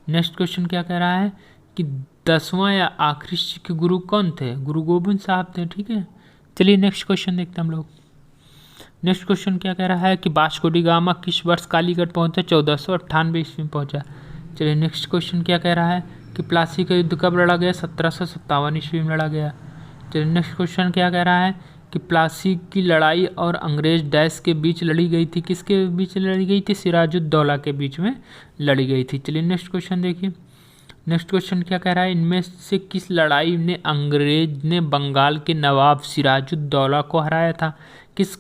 नेक्स्ट क्वेश्चन क्या कह रहा है कि 10वां या आखिरी सिख गुरु कौन थे? गुरु गोविंद साहब थे, ठीक है। चलिए नेक्स्ट क्वेश्चन देखते हैं हम लोग। नेक्स्ट क्वेश्चन क्या कह रहा है कि वास्को डी गामा किस वर्ष कालीकट पहुंचा? 1498 ईस्वी में पहुंचा। चलिए नेक्स्ट क्वेश्चन क्या कह रहा है कि प्लासी का युद्ध कब लड़ा गया? 1757 ईस्वी में लड़ा गया। चलिए नेक्स्ट क्वेश्चन क्या कह रहा है कि प्लासी की लड़ाई और अंग्रेज डैश के बीच लड़ी गई थी? किसके बीच लड़ी गई थी? सिराजुद्दौला के बीच में लड़ी गई थी। चलिए नेक्स्ट क्वेश्चन देखिए। नेक्स्ट क्वेश्चन क्या कह रहा है? इनमें से किस लड़ाई ने अंग्रेज ने बंगाल के नवाब सिराजुद्दौला को हराया था?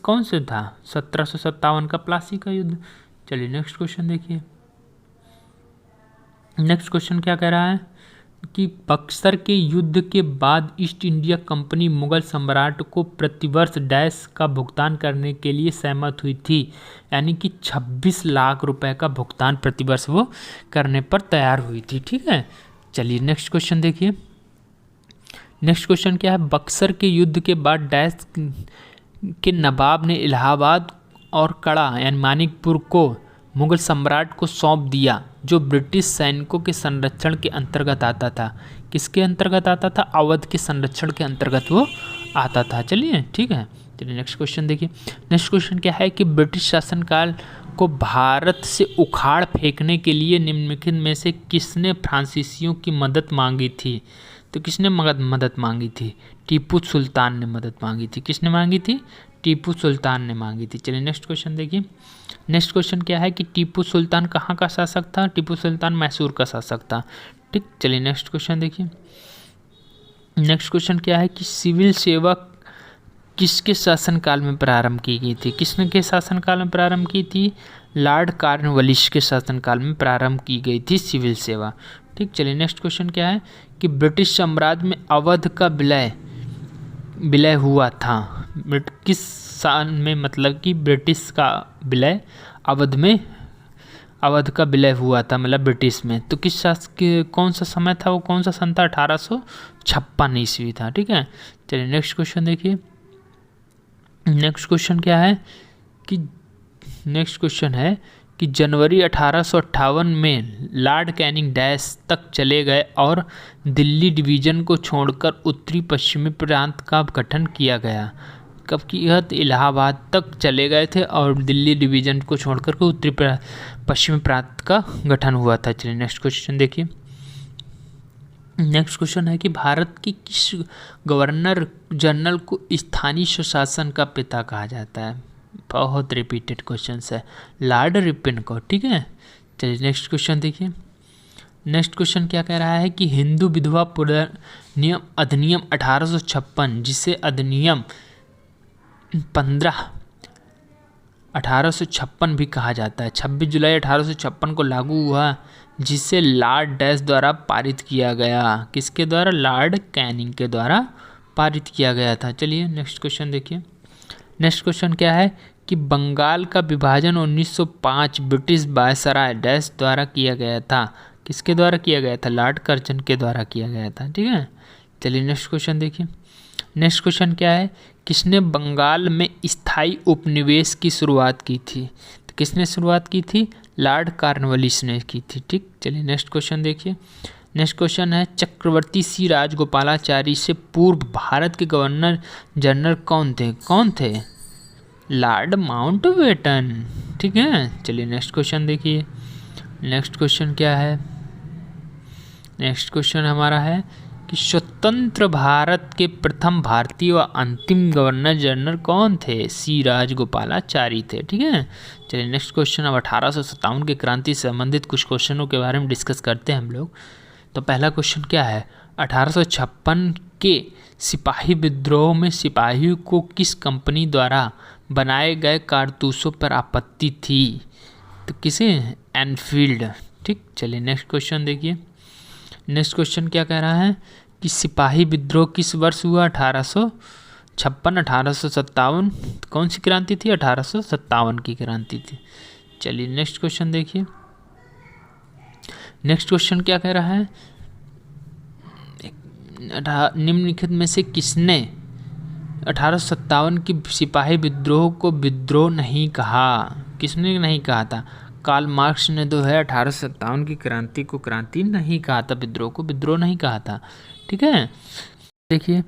कौन से था? 1757 का प्लासी का युद्ध। चलिए नेक्स्ट क्वेश्चन देखिए। नेक्स्ट क्वेश्चन क्या कह रहा है कि बक्सर के युद्ध के बाद ईस्ट इंडिया कंपनी मुगल सम्राट को प्रतिवर्ष डैश का भुगतान करने के लिए सहमत हुई थी, यानी कि 26 लाख रुपए का भुगतान प्रतिवर्ष वो करने पर तैयार हुई थी, ठीक है। चलिए नेक्स्ट क्वेश्चन देखिए। नेक्स्ट क्वेश्चन क्या है? बक्सर के युद्ध के बाद डैश के नवाब ने इलाहाबाद और कड़ा यानी मानिकपुर को मुगल सम्राट को सौंप दिया, जो ब्रिटिश सैनिकों के संरक्षण के अंतर्गत आता था। किसके अंतर्गत आता था? अवध के संरक्षण के अंतर्गत वो आता था। चलिए ठीक है। चलिए नेक्स्ट क्वेश्चन देखिए। नेक्स्ट क्वेश्चन क्या है कि ब्रिटिश शासनकाल को भारत से उखाड़ फेंकने के लिए निम्नलिखित में से किसने फ्रांसीसियों की मदद मांगी थी? तो किसने मदद मांगी थी? टीपू सुल्तान ने मदद मांगी थी। किसने मांगी थी? टीपू सुल्तान ने मांगी थी। चलिए नेक्स्ट क्वेश्चन देखिए। नेक्स्ट क्वेश्चन क्या है कि टीपू सुल्तान कहाँ का शासक था? टीपू सुल्तान मैसूर का शासक था, ठीक। चलिए नेक्स्ट क्वेश्चन देखिए। नेक्स्ट क्वेश्चन क्या है कि सिविल सेवा किसके शासनकाल में प्रारंभ की गई थी? किसने के शासनकाल में प्रारंभ की थी? लॉर्ड कॉर्नवालिस के शासनकाल में प्रारंभ की गई थी सिविल सेवा, ठीक। चलिए नेक्स्ट क्वेश्चन क्या है कि ब्रिटिश साम्राज्य में अवध का विलय हुआ था किस साल में? मतलब कि ब्रिटिश का विलय अवध का विलय हुआ था, मतलब ब्रिटिश में। तो किस कौन सा समय था? वो कौन सा सन था? 1856 ईस्वी था, ठीक है। चलिए नेक्स्ट क्वेश्चन देखिए। नेक्स्ट क्वेश्चन क्या है कि नेक्स्ट क्वेश्चन है कि जनवरी 1858 में लॉर्ड कैनिंग डैश तक चले गए और दिल्ली डिवीज़न को छोड़कर उत्तरी पश्चिमी प्रांत का गठन किया गया। कब किया? इलाहाबाद तक चले गए थे और दिल्ली डिवीज़न को छोड़कर के उत्तरी पश्चिमी प्रांत का गठन हुआ था। चलिए नेक्स्ट क्वेश्चन देखिए। नेक्स्ट क्वेश्चन है कि भारत की किस गवर्नर जनरल को स्थानीय स्वशासन का पिता कहा जाता है? बहुत रिपीटेड क्वेश्चन है, लॉर्ड रिपन को, ठीक है। चलिए नेक्स्ट क्वेश्चन देखिए। नेक्स्ट क्वेश्चन क्या कह रहा है कि हिंदू विधवा पुनर्नियम अधिनियम 1856, जिसे अधिनियम 1856 भी कहा जाता है, 26 जुलाई 1856 को लागू हुआ, जिसे लॉर्ड डैश द्वारा पारित किया गया। किसके द्वारा? लॉर्ड कैनिंग के द्वारा पारित किया गया था। चलिए नेक्स्ट क्वेश्चन देखिए। नेक्स्ट क्वेश्चन क्या है कि बंगाल का विभाजन 1905 ब्रिटिश वायसराय डैश द्वारा किया गया था। किसके द्वारा किया गया था? लॉर्ड कर्जन के द्वारा किया गया था, ठीक है। चलिए नेक्स्ट क्वेश्चन देखिए। नेक्स्ट क्वेश्चन क्या है? किसने बंगाल में स्थायी उपनिवेश की शुरुआत की थी? तो किसने शुरुआत की थी? लॉर्ड कॉर्नवालिस ने की थी, ठीक। चलिए नेक्स्ट क्वेश्चन देखिए। नेक्स्ट क्वेश्चन है चक्रवर्ती सी राजगोपालाचारी से पूर्व भारत के गवर्नर जनरल कौन थे? लॉर्ड माउंटबेटन, ठीक है। चलिए नेक्स्ट क्वेश्चन देखिए। नेक्स्ट क्वेश्चन क्या है? नेक्स्ट क्वेश्चन हमारा है कि स्वतंत्र भारत के प्रथम भारतीय व अंतिम गवर्नर जनरल कौन थे? सी राजगोपालाचारी थे। ठीक है, चलिए नेक्स्ट क्वेश्चन। अब 1857 की क्रांति से संबंधित कुछ क्वेश्चनों के बारे में डिस्कस करते हैं हम लोग। तो पहला क्वेश्चन क्या है? 1856 के सिपाही विद्रोह में सिपाहियों को किस कंपनी द्वारा बनाए गए कारतूसों पर आपत्ति थी? तो किसे? एनफील्ड। ठीक, चलिए नेक्स्ट क्वेश्चन देखिए। नेक्स्ट क्वेश्चन क्या कह रहा है कि सिपाही विद्रोह किस वर्ष हुआ? 1856, 1857। कौन सी क्रांति थी? 1857 की क्रांति थी। चलिए नेक्स्ट क्वेश्चन देखिए। नेक्स्ट क्वेश्चन क्या कह रहा है? निम्नलिखित में से किसने 1857 की सिपाही विद्रोह को विद्रोह नहीं कहा? किसने नहीं कहा था? कार्ल मार्क्स ने जो है 1857 की क्रांति को क्रांति नहीं कहा था, विद्रोह को विद्रोह नहीं कहा था। ठीक है, देखिए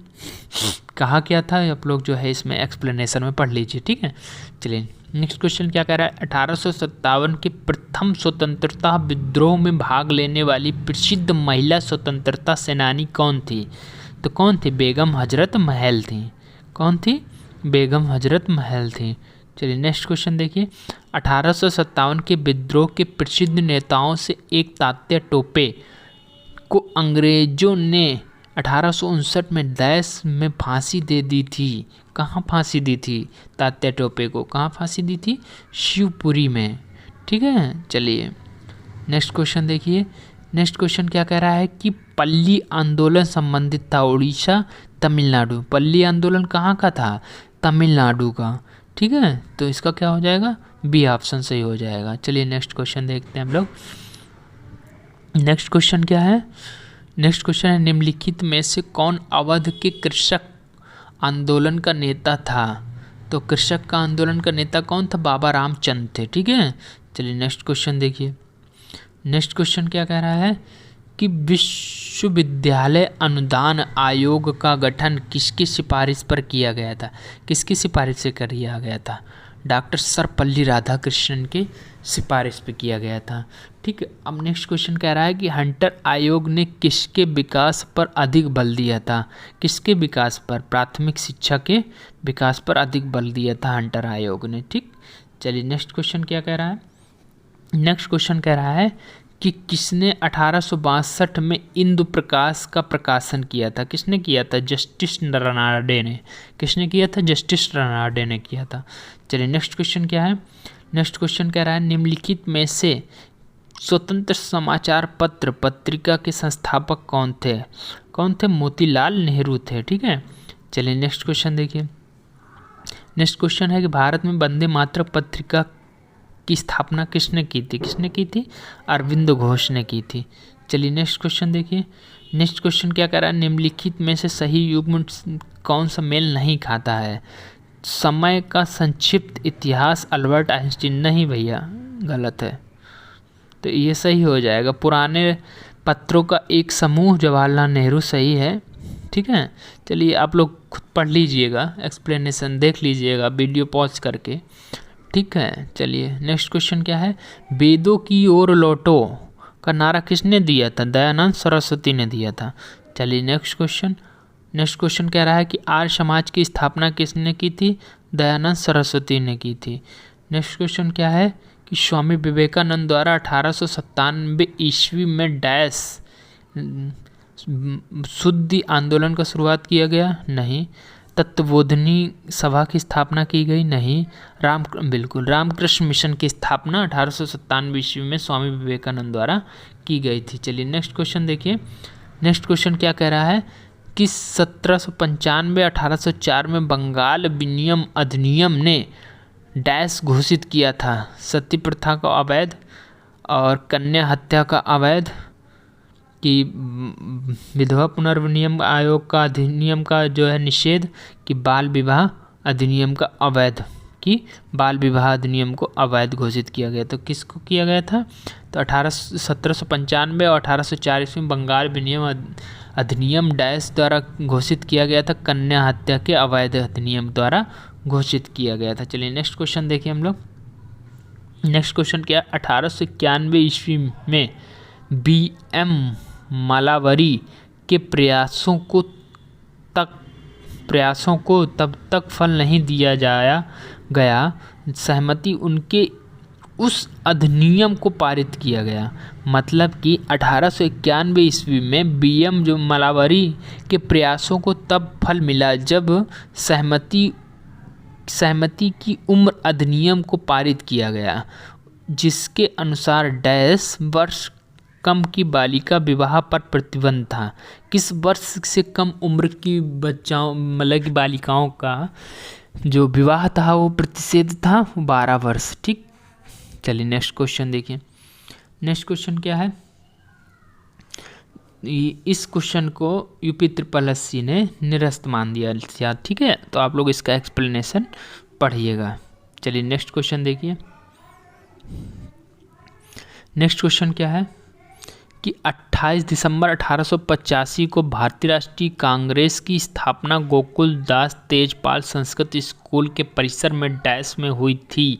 कहा क्या था, आप लोग जो है इसमें एक्सप्लेनेशन में पढ़ लीजिए। ठीक है, चलिए नेक्स्ट क्वेश्चन क्या कह रहा है? 1857 के प्रथम स्वतंत्रता विद्रोह में भाग लेने वाली प्रसिद्ध महिला स्वतंत्रता सेनानी कौन थी? तो कौन थी? बेगम हजरत महल थी। कौन थी? बेगम हजरत महल थी। चलिए नेक्स्ट क्वेश्चन देखिए। 1857 के विद्रोह के प्रसिद्ध नेताओं से एक तात्या टोपे को अंग्रेजों ने 1859 में डैश में फांसी दे दी थी। कहाँ फांसी दी थी? तात्या टोपे को कहाँ फांसी दी थी? शिवपुरी में। ठीक है, चलिए नेक्स्ट क्वेश्चन देखिए। नेक्स्ट क्वेश्चन क्या कह रहा है कि पल्ली आंदोलन संबंधित था उड़ीसा तमिलनाडु। पल्ली आंदोलन कहाँ का था? तमिलनाडु का। ठीक है, तो इसका क्या हो जाएगा? बी ऑप्शन सही हो जाएगा। चलिए नेक्स्ट क्वेश्चन देखते हैं हम लोग। नेक्स्ट क्वेश्चन क्या है? नेक्स्ट क्वेश्चन है निम्नलिखित में से कौन अवध के कृषक आंदोलन का नेता था? तो कृषक का आंदोलन का नेता कौन था? बाबा रामचंद्र थे। ठीक है, चलिए नेक्स्ट क्वेश्चन देखिए। नेक्स्ट क्वेश्चन क्या कह रहा है कि विश्वविद्यालय अनुदान आयोग का गठन किसकी सिफारिश पर किया गया था? किसकी सिफारिश से किया गया था? डॉक्टर सर्वपल्ली राधाकृष्णन के सिफारिश पे किया गया था। ठीक है, अब नेक्स्ट क्वेश्चन कह रहा है कि हंटर आयोग ने किसके विकास पर अधिक बल दिया था? किसके विकास पर? प्राथमिक शिक्षा के विकास पर अधिक बल दिया था हंटर आयोग ने। ठीक, चलिए नेक्स्ट क्वेश्चन क्या कह रहा है? नेक्स्ट क्वेश्चन कह रहा है कि किसने 1862 में इंदु प्रकाश का प्रकाशन किया था? किसने किया था? जस्टिस रनाडे ने। किसने किया था? जस्टिस रनाडे ने किया था। चलिए नेक्स्ट क्वेश्चन क्या है? नेक्स्ट क्वेश्चन कह रहा है निम्नलिखित में से स्वतंत्र समाचार पत्र पत्रिका के संस्थापक कौन थे? कौन थे? मोतीलाल नेहरू थे। ठीक है, चलिए नेक्स्ट क्वेश्चन देखिए। नेक्स्ट क्वेश्चन है कि भारत में वंदे मातरम पत्रिका की स्थापना किसने की थी? किसने की थी? अरविंद घोष ने की थी। चलिए नेक्स्ट क्वेश्चन देखिए। नेक्स्ट क्वेश्चन क्या कह रहा है? निम्नलिखित में से सही युग्म कौन सा मेल नहीं खाता है? समय का संक्षिप्त इतिहास अल्बर्ट आइंस्टीन। नहीं भैया, गलत है, तो ये सही हो जाएगा। पुराने पत्रों का एक समूह जवाहरलाल नेहरू सही है। ठीक है, चलिए आप लोग खुद पढ़ लीजिएगा, एक्सप्लेनेशन देख लीजिएगा वीडियो पॉज करके। ठीक है, चलिए नेक्स्ट क्वेश्चन क्या है? वेदों की ओर लौटो का नारा किसने दिया था? दयानंद सरस्वती ने दिया था। चलिए नेक्स्ट क्वेश्चन। नेक्स्ट क्वेश्चन कह रहा है कि आर्य समाज की स्थापना किसने की थी? दयानंद सरस्वती ने की थी। नेक्स्ट क्वेश्चन क्या है कि स्वामी विवेकानंद द्वारा 1897 ईस्वी में डैश शुद्धि आंदोलन का शुरुआत किया गया? नहीं। तत्वबोधिनी सभा की स्थापना की गई? नहीं। बिल्कुल रामकृष्ण मिशन की स्थापना 1897 ईस्वी में स्वामी विवेकानंद द्वारा की गई थी। चलिए नेक्स्ट क्वेश्चन देखिए। नेक्स्ट क्वेश्चन क्या कह रहा है कि 1795-1804 में बंगाल विनिमय अधिनियम ने डैश घोषित किया था? सती प्रथा का अवैध और कन्या हत्या का अवैध, कि विधवा पुनर्विनियम आयोग का अधिनियम का जो है निषेध, कि बाल विवाह अधिनियम का अवैध, कि बाल विवाह अधिनियम को अवैध घोषित किया गया। तो किसको किया गया था? तो 1795 और 1804 ईस्वी में बंगाल विनिमय अधिनियम डैश द्वारा घोषित किया गया था, कन्या हत्या के अवैध अधिनियम द्वारा घोषित किया गया था। चलिए नेक्स्ट क्वेश्चन देखिए हम लोग। नेक्स्ट क्वेश्चन क्या? 1891 ईस्वी में BM मालावरी के प्रयासों को तब तक फल नहीं दिया जाया गया सहमति उनके उस अधिनियम को पारित किया गया। मतलब कि 1891 ईस्वी में बीएम जो मलावरी के प्रयासों को तब फल मिला जब सहमति की उम्र अधिनियम को पारित किया गया, जिसके अनुसार डैश वर्ष कम की बालिका विवाह पर प्रतिबंध था। किस वर्ष से कम उम्र की बच्चाओं मतलब की बालिकाओं का जो विवाह था वो प्रतिषेध था, 12 वर्ष। ठीक, चलिए नेक्स्ट क्वेश्चन देखिए। नेक्स्ट क्वेश्चन क्या है, इस क्वेश्चन को यूपी SSC ने निरस्त मान दिया था। ठीक है, तो आप लोग इसका एक्सप्लेनेशन पढ़िएगा। चलिए नेक्स्ट क्वेश्चन देखिए। नेक्स्ट क्वेश्चन क्या है कि 28 दिसंबर 1885 को भारतीय राष्ट्रीय कांग्रेस की स्थापना गोकुल दास तेजपाल संस्कृत स्कूल के परिसर में डैश में हुई थी।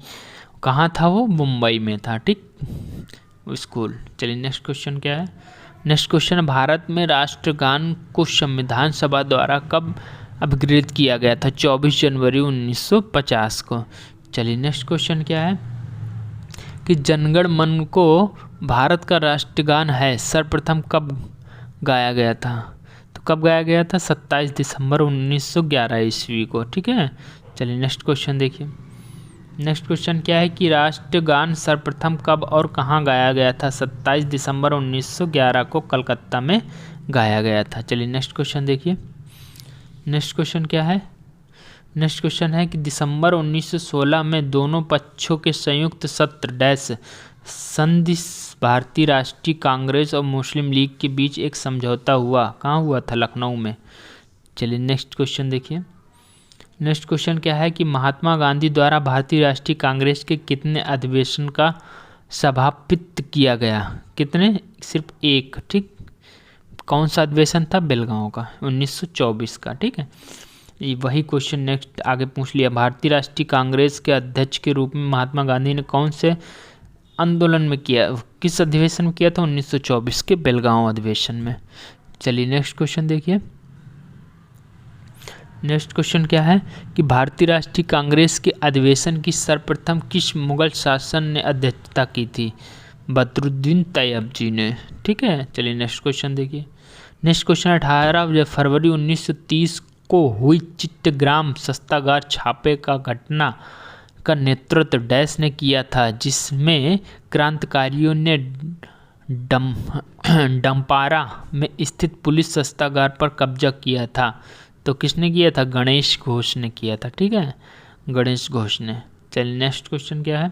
कहाँ था वो? मुंबई में था। ठीक, स्कूल। चलिए नेक्स्ट क्वेश्चन क्या है। नेक्स्ट क्वेश्चन, भारत में राष्ट्रगान को संविधान सभा द्वारा कब अपग्रेड किया गया था? 24 जनवरी 1950 को। चलिए नेक्स्ट क्वेश्चन क्या है कि जनगण मन को भारत का राष्ट्रगान है सर्वप्रथम कब गाया गया था? तो कब गाया गया था? 27 दिसंबर 1911 ईस्वी को। ठीक है, चलिए नेक्स्ट क्वेश्चन देखिए। नेक्स्ट क्वेश्चन क्या है कि राष्ट्रगान सर्वप्रथम कब और कहाँ गाया गया था? 27 दिसंबर 1911 को कलकत्ता में गाया गया था। चलिए नेक्स्ट क्वेश्चन देखिए। नेक्स्ट क्वेश्चन क्या है। नेक्स्ट क्वेश्चन है कि दिसंबर 1916 में दोनों पक्षों के संयुक्त सत्र डैश संधि भारतीय राष्ट्रीय कांग्रेस और मुस्लिम लीग के बीच एक समझौता हुआ। कहाँ हुआ था? लखनऊ में। चलिए नेक्स्ट क्वेश्चन देखिए। नेक्स्ट क्वेश्चन क्या है कि महात्मा गांधी द्वारा भारतीय राष्ट्रीय कांग्रेस के कितने अधिवेशन का सभापतित्व किया गया? कितने? सिर्फ एक। ठीक, कौन सा अधिवेशन था? बेलगांव का, 1924 का। ठीक है, वही क्वेश्चन नेक्स्ट आगे पूछ लिया। भारतीय राष्ट्रीय कांग्रेस के अध्यक्ष के रूप में महात्मा गांधी ने कौन से आंदोलन में किया, किस अधिवेशन में किया था? 1924 के बेलगांव अधिवेशन में। चलिए नेक्स्ट क्वेश्चन देखिए। नेक्स्ट क्वेश्चन क्या है कि भारतीय राष्ट्रीय कांग्रेस के अधिवेशन की सर्वप्रथम किस मुगल शासन ने अध्यक्षता की थी? बदरुद्दीन तैयब जी ने। ठीक है, चलिए नेक्स्ट क्वेश्चन देखिए। नेक्स्ट क्वेश्चन, 18 फरवरी 1930 को हुई चिट्टग्राम शस्त्रागार छापे का घटना का नेतृत्व डैश ने किया था, जिसमें क्रांतिकारियों ने डंपारा में स्थित पुलिस शस्त्रागार पर कब्जा किया था? तो किसने किया था? गणेश घोष ने किया था। ठीक है, गणेश घोष ने। चलिए नेक्स्ट क्वेश्चन क्या है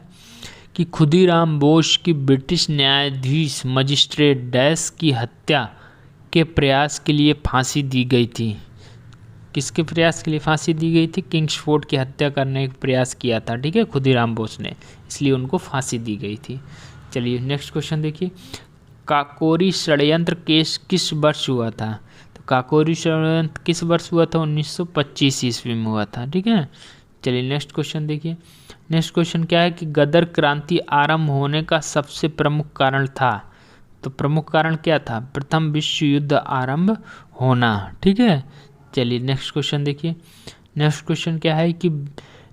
कि खुदीराम बोस की ब्रिटिश न्यायाधीश मजिस्ट्रेट डैश की हत्या के प्रयास के लिए फांसी दी गई थी? किसके प्रयास के लिए फांसी दी गई थी? किंग्सफोर्ड की हत्या करने का प्रयास किया था। ठीक है, खुदीराम बोस ने, इसलिए उनको फांसी दी गई थी। चलिए नेक्स्ट क्वेश्चन देखिए। काकोरी षड्यंत्र केस किस वर्ष हुआ था? तो काकोरी षड्यंत्र किस वर्ष हुआ था? 1925 ईस्वी में हुआ था। ठीक है, चलिए नेक्स्ट क्वेश्चन देखिए। नेक्स्ट क्वेश्चन क्या है कि गदर क्रांति आरंभ होने का सबसे प्रमुख कारण था? तो प्रमुख कारण क्या था? प्रथम विश्व युद्ध आरंभ होना। ठीक है, चलिए नेक्स्ट क्वेश्चन देखिए। नेक्स्ट क्वेश्चन क्या है कि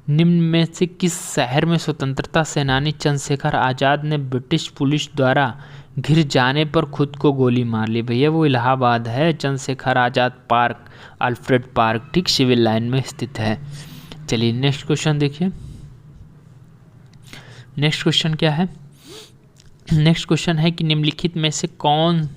निम्न में से किस शहर में स्वतंत्रता सेनानी चंद्रशेखर आज़ाद ने ब्रिटिश पुलिस द्वारा घिर जाने पर खुद को गोली मार ली? भैया वो इलाहाबाद है, Chandrashekhar Azad park, Alfred park, ठीक सिविल लाइन में स्थित है। चलिए नेक्स्ट क्वेश्चन देखिए। नेक्स्ट क्वेश्चन क्या है? नेक्स्ट क्वेश्चन है कि निम्नलिखित में से कौन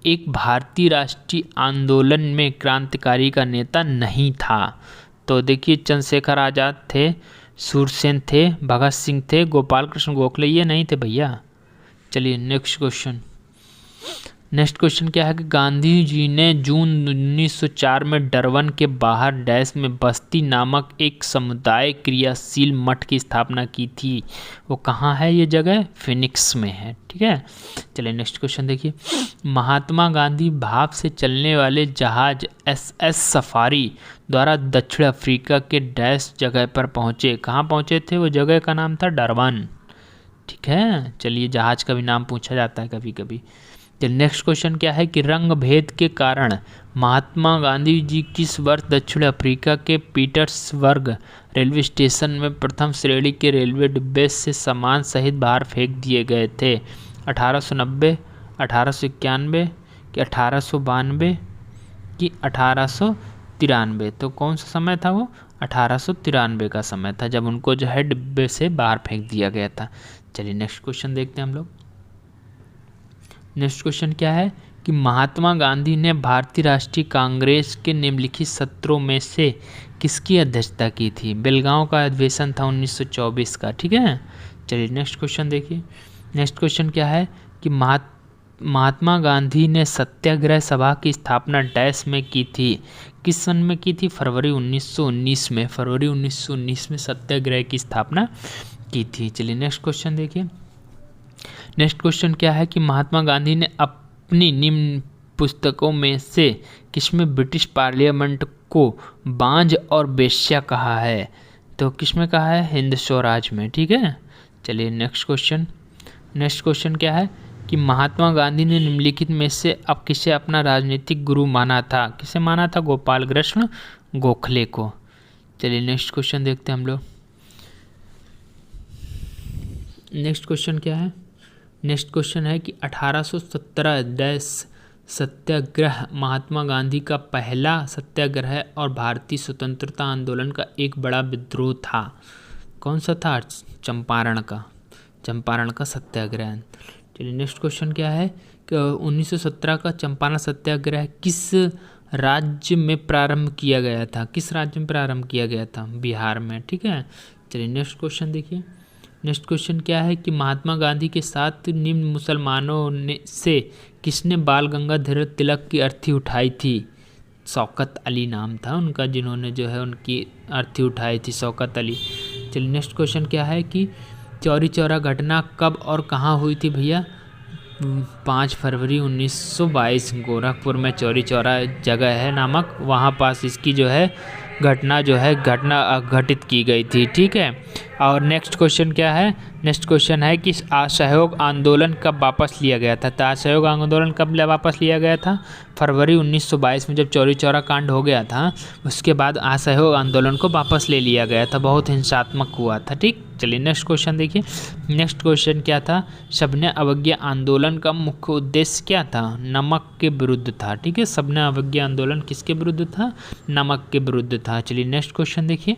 एक भारतीय राष्ट्रीय आंदोलन में क्रांतिकारी का नेता नहीं था? तो देखिए, चंद्रशेखर आज़ाद थे, सूरसेन थे, भगत सिंह थे, गोपाल कृष्ण गोखले, ये नहीं थे भैया। चलिए नेक्स्ट क्वेश्चन। नेक्स्ट क्वेश्चन क्या है कि गांधी जी ने जून 1904 में डरबन के बाहर डैश में बस्ती नामक एक समुदाय क्रियाशील मठ की स्थापना की थी। वो कहाँ है ये जगह? फिनिक्स में है। ठीक है, चलिए नेक्स्ट क्वेश्चन देखिए। महात्मा गांधी भाप से चलने वाले जहाज SS सफारी द्वारा दक्षिण अफ्रीका के डैश जगह पर पहुँचे। कहाँ पहुँचे थे? वो जगह का नाम था डरबन। ठीक है, चलिए जहाज का भी नाम पूछा जाता है कभी कभी। चलिए नेक्स्ट क्वेश्चन क्या है कि रंग भेद के कारण महात्मा गांधी जी किस वर्ष दक्षिण अफ्रीका के पीटर्सबर्ग रेलवे स्टेशन में प्रथम श्रेणी के रेलवे डिब्बे से सामान सहित बाहर फेंक दिए गए थे? 1890, 1891 कि 1892 कि 1893? तो कौन सा समय था वो? 1893 का समय था, जब उनको जो है डिब्बे से बाहर फेंक दिया गया था। चलिए नेक्स्ट क्वेश्चन देखते हैं हम लोग। नेक्स्ट क्वेश्चन क्या है कि महात्मा गांधी ने भारतीय राष्ट्रीय कांग्रेस के निम्नलिखित सत्रों में से किसकी अध्यक्षता की थी? बेलगांव का अधिवेशन था 1924 का, ठीक है। चलिए नेक्स्ट क्वेश्चन देखिए। नेक्स्ट क्वेश्चन क्या है कि महात्मा गांधी ने सत्याग्रह सभा की स्थापना डैश में की थी? किस सन में की थी? फरवरी 1919 में। फरवरी 1919 में सत्याग्रह की स्थापना की थी। चलिए नेक्स्ट क्वेश्चन देखिए। नेक्स्ट क्वेश्चन क्या है कि महात्मा गांधी ने अपनी निम्न पुस्तकों में से किसमें ब्रिटिश पार्लियामेंट को बांझ और बेश्या कहा है? तो किसमें कहा है? हिंद स्वराज में, ठीक है। चलिए नेक्स्ट क्वेश्चन। नेक्स्ट क्वेश्चन क्या है कि महात्मा गांधी ने निम्नलिखित में से अब किसे अपना राजनीतिक गुरु माना था? किसे माना था? गोपाल कृष्ण गोखले को। चलिए नेक्स्ट क्वेश्चन देखते हैं हम लोग। नेक्स्ट क्वेश्चन क्या है? नेक्स्ट क्वेश्चन है कि 1817 डैश सत्याग्रह महात्मा गांधी का पहला सत्याग्रह और भारतीय स्वतंत्रता आंदोलन का एक बड़ा विद्रोह था। कौन सा था? चंपारण का सत्याग्रह। चलिए नेक्स्ट क्वेश्चन क्या है कि 1917 का चंपारण सत्याग्रह किस राज्य में प्रारंभ किया गया था? किस राज्य में प्रारंभ किया गया था? बिहार में, ठीक है। चलिए नेक्स्ट क्वेश्चन देखिए। नेक्स्ट क्वेश्चन क्या है कि महात्मा गांधी के साथ निम्न मुसलमानों से किसने बाल गंगाधर तिलक की अर्थी उठाई थी? शौकत अली नाम था उनका, जिन्होंने जो है उनकी अर्थी उठाई थी, शौकत अली। चलिए नेक्स्ट क्वेश्चन क्या है कि चौरी चौरा घटना कब और कहाँ हुई थी भैया? 5 फरवरी 1922 गोरखपुर में चौरी चौरा जगह है नामक, वहाँ पास इसकी जो है घटना घटित की गई थी, ठीक है। और नेक्स्ट क्वेश्चन क्या है? नेक्स्ट क्वेश्चन है कि असहयोग आंदोलन कब वापस लिया गया था? तो असहयोग आंदोलन कब वापस लिया गया था? फरवरी 1922 में, जब चौरी चौरा कांड हो गया था, उसके बाद असहयोग आंदोलन को वापस ले लिया गया था। बहुत हिंसात्मक हुआ था, ठीक। चलिए नेक्स्ट क्वेश्चन देखिए। नेक्स्ट क्वेश्चन क्या था? सविनय अवज्ञा आंदोलन का मुख्य उद्देश्य क्या था? नमक के विरुद्ध था, ठीक है। सविनय अवज्ञा आंदोलन किसके विरुद्ध था? नमक के विरुद्ध था। चलिए नेक्स्ट क्वेश्चन देखिए।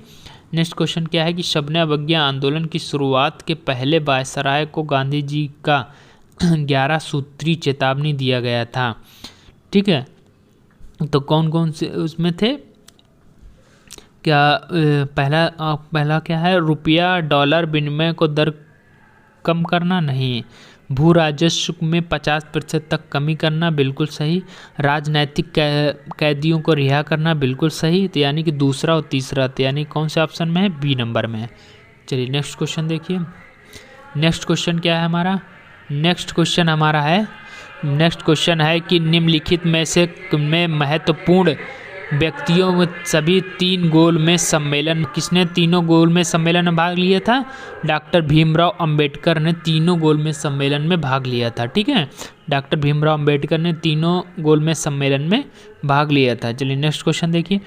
नेक्स्ट क्वेश्चन क्या है कि सविनय अवज्ञा आंदोलन की शुरुआत के पहले वायसराय को गांधी जी का 11 सूत्री चेतावनी दिया गया था, ठीक है। तो कौन कौन से उसमें थे? क्या पहला क्या है? रुपया डॉलर विनिमय को दर कम करना, नहीं। भू राजस्व में 50% तक कमी करना, बिल्कुल सही। राजनैतिक कैदियों को रिहा करना, बिल्कुल सही। तो यानी कि दूसरा और तीसरा, तो यानी कौन से ऑप्शन में है? बी नंबर में है। चलिए नेक्स्ट क्वेश्चन देखिए। नेक्स्ट क्वेश्चन क्या है हमारा? नेक्स्ट क्वेश्चन है कि निम्नलिखित में से महत्वपूर्ण व्यक्तियों में सभी 3 गोल में सम्मेलन, किसने तीनों गोल में सम्मेलन में भाग लिया था? डॉक्टर भीमराव अंबेडकर ने तीनों गोल में सम्मेलन में भाग लिया था, ठीक है। डॉक्टर भीमराव अंबेडकर ने तीनों गोल में सम्मेलन में भाग लिया था। चलिए नेक्स्ट क्वेश्चन देखिए।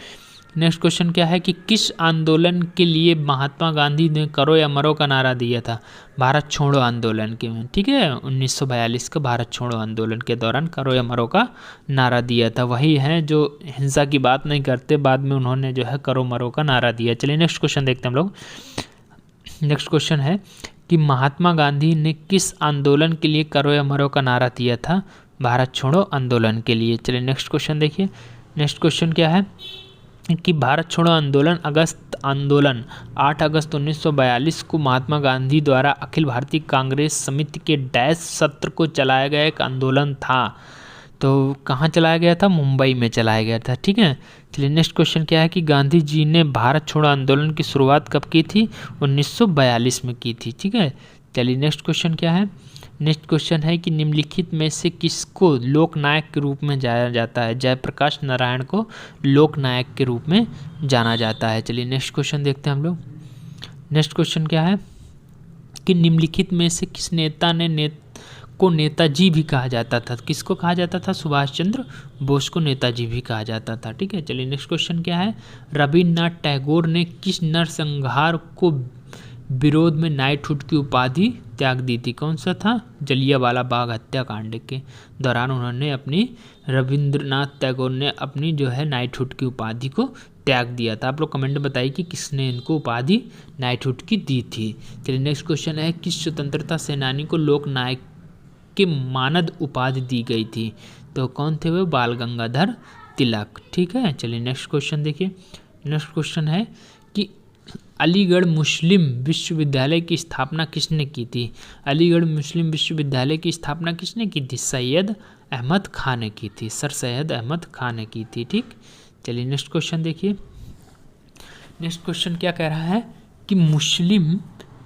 नेक्स्ट क्वेश्चन क्या है कि किस आंदोलन के लिए महात्मा गांधी ने करो या मरो का नारा दिया था? भारत छोड़ो आंदोलन के में, ठीक है। 1942 का भारत छोड़ो आंदोलन के दौरान करो या मरो का नारा दिया था। वही हैं जो हिंसा की बात नहीं करते, बाद में उन्होंने जो है करो मरो का नारा दिया। चलिए नेक्स्ट क्वेश्चन देखते हैं हम लोग। नेक्स्ट क्वेश्चन है कि महात्मा गांधी ने किस आंदोलन के लिए करो या मरो का नारा दिया था? भारत छोड़ो आंदोलन के लिए। चलिए नेक्स्ट क्वेश्चन देखिए। नेक्स्ट क्वेश्चन क्या है कि भारत छोड़ो आंदोलन 8 अगस्त 1942 को महात्मा गांधी द्वारा अखिल भारतीय कांग्रेस समिति के डैश सत्र को चलाया गया एक आंदोलन था। तो कहाँ चलाया गया था? मुंबई में चलाया गया था, ठीक है। चलिए नेक्स्ट क्वेश्चन क्या है कि गांधी जी ने भारत छोड़ो आंदोलन की शुरुआत कब की थी? 1942 में की थी, ठीक है। चलिए नेक्स्ट क्वेश्चन क्या है? नेक्स्ट क्वेश्चन है कि निम्नलिखित में से किसको लोकनायक के रूप में जाना जाता है? जयप्रकाश नारायण को लोकनायक के रूप में जाना जाता है। चलिए नेक्स्ट क्वेश्चन देखते हैं हम लोग। नेक्स्ट क्वेश्चन क्या है कि निम्नलिखित में से किस नेता ने को नेताजी भी कहा जाता था। किसको कहा जाता था? सुभाष चंद्र बोस को नेताजी भी कहा जाता था। ठीक है, चलिए नेक्स्ट क्वेश्चन क्या है? रविन्द्रनाथ टैगोर ने किस नरसंहार को विरोध में नाइटहुड की उपाधि त्याग दी थी? कौन सा था? जलियांवाला बाग हत्याकांड के दौरान उन्होंने रविंद्रनाथ टैगोर ने अपनी जो है नाइटहुड की उपाधि को त्याग दिया था। आप लोग कमेंट में बताइए कि किसने इनको उपाधि नाइटहुड की दी थी। चलिए नेक्स्ट क्वेश्चन है, किस स्वतंत्रता सेनानी को लोक नायक के मानद उपाधि दी गई थी? तो कौन थे वो? बाल गंगाधर तिलक। ठीक है, चलिए नेक्स्ट क्वेश्चन देखिए। नेक्स्ट क्वेश्चन है कि अलीगढ़ मुस्लिम विश्वविद्यालय की स्थापना किसने की थी? अलीगढ़ मुस्लिम विश्वविद्यालय की स्थापना किसने की थी? सैयद अहमद खान ने की थी। सर सैयद अहमद खान ने की थी। ठीक, चलिए नेक्स्ट क्वेश्चन देखिए। नेक्स्ट क्वेश्चन क्या कह रहा है कि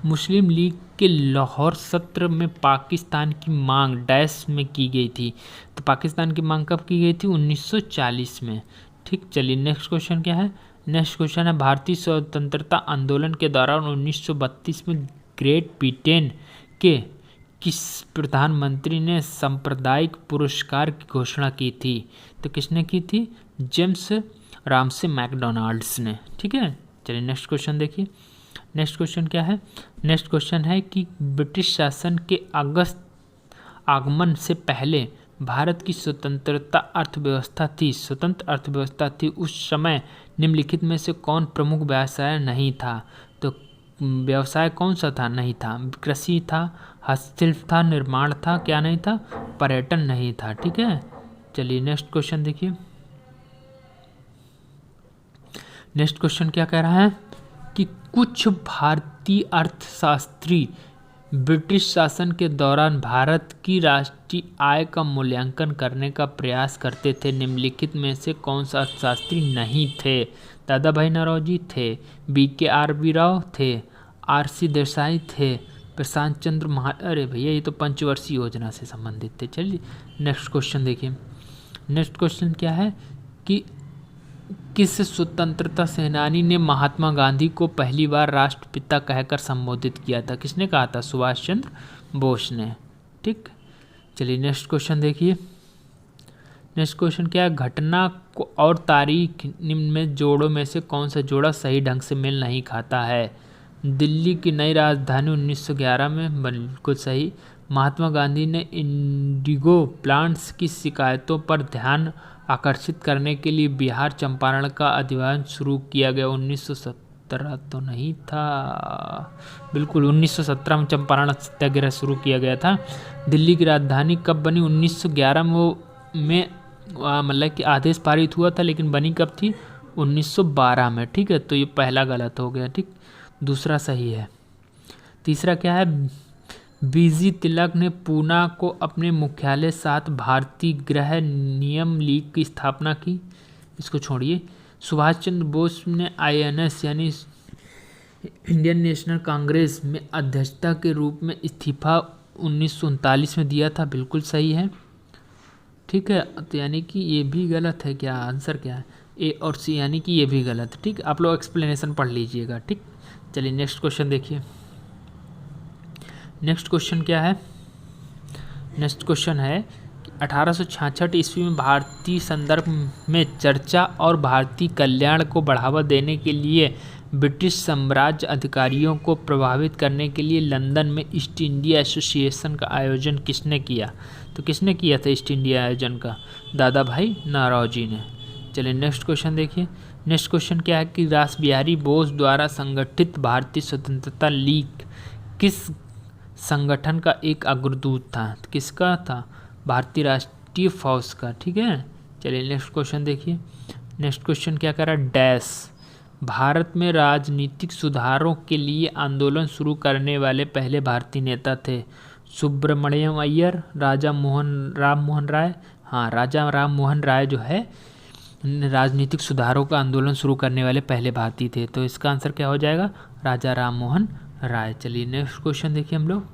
मुस्लिम लीग के लाहौर सत्र में पाकिस्तान की मांग डैश में की गई थी? तो पाकिस्तान की मांग कब की गई थी? 1940 में। ठीक, चलिए नेक्स्ट क्वेश्चन क्या है? नेक्स्ट क्वेश्चन है, भारतीय स्वतंत्रता आंदोलन के दौरान 1932 में ग्रेट ब्रिटेन के किस प्रधानमंत्री ने सांप्रदायिक पुरस्कार की घोषणा की थी? तो किसने की थी? जेम्स रामसे मैकडोनाल्ड्स ने। ठीक है, चलिए नेक्स्ट क्वेश्चन देखिए। नेक्स्ट क्वेश्चन क्या है? नेक्स्ट क्वेश्चन है कि ब्रिटिश शासन के अगस्त आगमन से पहले भारत की स्वतंत्र अर्थव्यवस्था थी। उस समय निम्नलिखित में से कौन प्रमुख व्यवसाय नहीं था? तो व्यवसाय कौन सा था? नहीं था। कृषि था, हस्तशिल्प था, निर्माण था, क्या नहीं था? पर्यटन नहीं था। ठीक है, चलिए नेक्स्ट क्वेश्चन देखिए। नेक्स्ट क्वेश्चन क्या कह रहा है कि कुछ भारतीय अर्थशास्त्री ब्रिटिश शासन के दौरान भारत की राष्ट्रीय आय का मूल्यांकन करने का प्रयास करते थे। निम्नलिखित में से कौन सा अर्थशास्त्री नहीं थे? दादा भाई नौरोजी थे, BKRB राव थे, RC देसाई थे, प्रशांत चंद्र अरे भैया ये तो पंचवर्षीय योजना से संबंधित थे। चलिए नेक्स्ट क्वेश्चन देखिए। नेक्स्ट क्वेश्चन क्या है कि किस स्वतंत्रता सेनानी ने महात्मा गांधी को पहली बार राष्ट्रपिता कहकर संबोधित किया था? किसने कहा था? सुभाष चंद्र बोस ने। ठीक, चलिए नेक्स्ट क्वेश्चन देखिए। नेक्स्ट क्वेश्चन क्या है? घटना को और तारीख निम्न में जोड़ों में से कौन सा जोड़ा सही ढंग से मेल नहीं खाता है? दिल्ली की नई राजधानी 1911 में, बिल्कुल सही। महात्मा गांधी ने इंडिगो प्लांट्स की शिकायतों पर ध्यान आकर्षित करने के लिए बिहार चंपारण का अभियान शुरू किया गया 1917 तो नहीं था, बिल्कुल 1917 में चंपारण सत्याग्रह शुरू किया गया था। दिल्ली की राजधानी कब बनी? 1911 में मतलब कि आदेश पारित हुआ था, लेकिन बनी कब थी? 1912 में। ठीक है, तो ये पहला गलत हो गया। ठीक, दूसरा सही है। तीसरा क्या है? BG तिलक ने पूना को अपने मुख्यालय साथ भारतीय गृह नियम लीग की स्थापना की। इसको छोड़िए। सुभाष चंद्र बोस ने INS यानी इंडियन नेशनल कांग्रेस में अध्यक्षता के रूप में इस्तीफा 1939 में दिया था। बिल्कुल सही है। ठीक है, तो यानी कि ये भी गलत है क्या? आंसर क्या है? A और C, यानी कि ये भी गलत है। ठीक, आप लोग एक्सप्लेनेशन पढ़ लीजिएगा। ठीक, चलिए नेक्स्ट क्वेश्चन देखिए। नेक्स्ट क्वेश्चन क्या है? नेक्स्ट क्वेश्चन है कि 1866 ईस्वी में भारतीय संदर्भ में चर्चा और भारतीय कल्याण को बढ़ावा देने के लिए ब्रिटिश साम्राज्य अधिकारियों को प्रभावित करने के लिए लंदन में ईस्ट इंडिया एसोसिएशन का आयोजन किसने किया? तो किसने किया था ईस्ट इंडिया आयोजन का? दादा भाई नौरोजी ने। चलिए नेक्स्ट क्वेश्चन देखिए। नेक्स्ट क्वेश्चन क्या है कि रास बिहारी बोस द्वारा संगठित भारतीय स्वतंत्रता लीग किस संगठन का एक अग्रदूत था? किसका था? भारतीय राष्ट्रीय फौज का। ठीक है, चलिए नेक्स्ट क्वेश्चन देखिए। नेक्स्ट क्वेश्चन क्या कह रहा है? डैश भारत में राजनीतिक सुधारों के लिए आंदोलन शुरू करने वाले पहले भारतीय नेता थे? सुब्रमण्यम अय्यर, राम मोहन राय। हाँ, राजा राम मोहन राय जो है राजनीतिक सुधारों का आंदोलन शुरू करने वाले पहले भारतीय थे। तो इसका आंसर क्या हो जाएगा? राजा राम मोहन राय। चलिए नेक्स्ट क्वेश्चन देखिए हम लोग।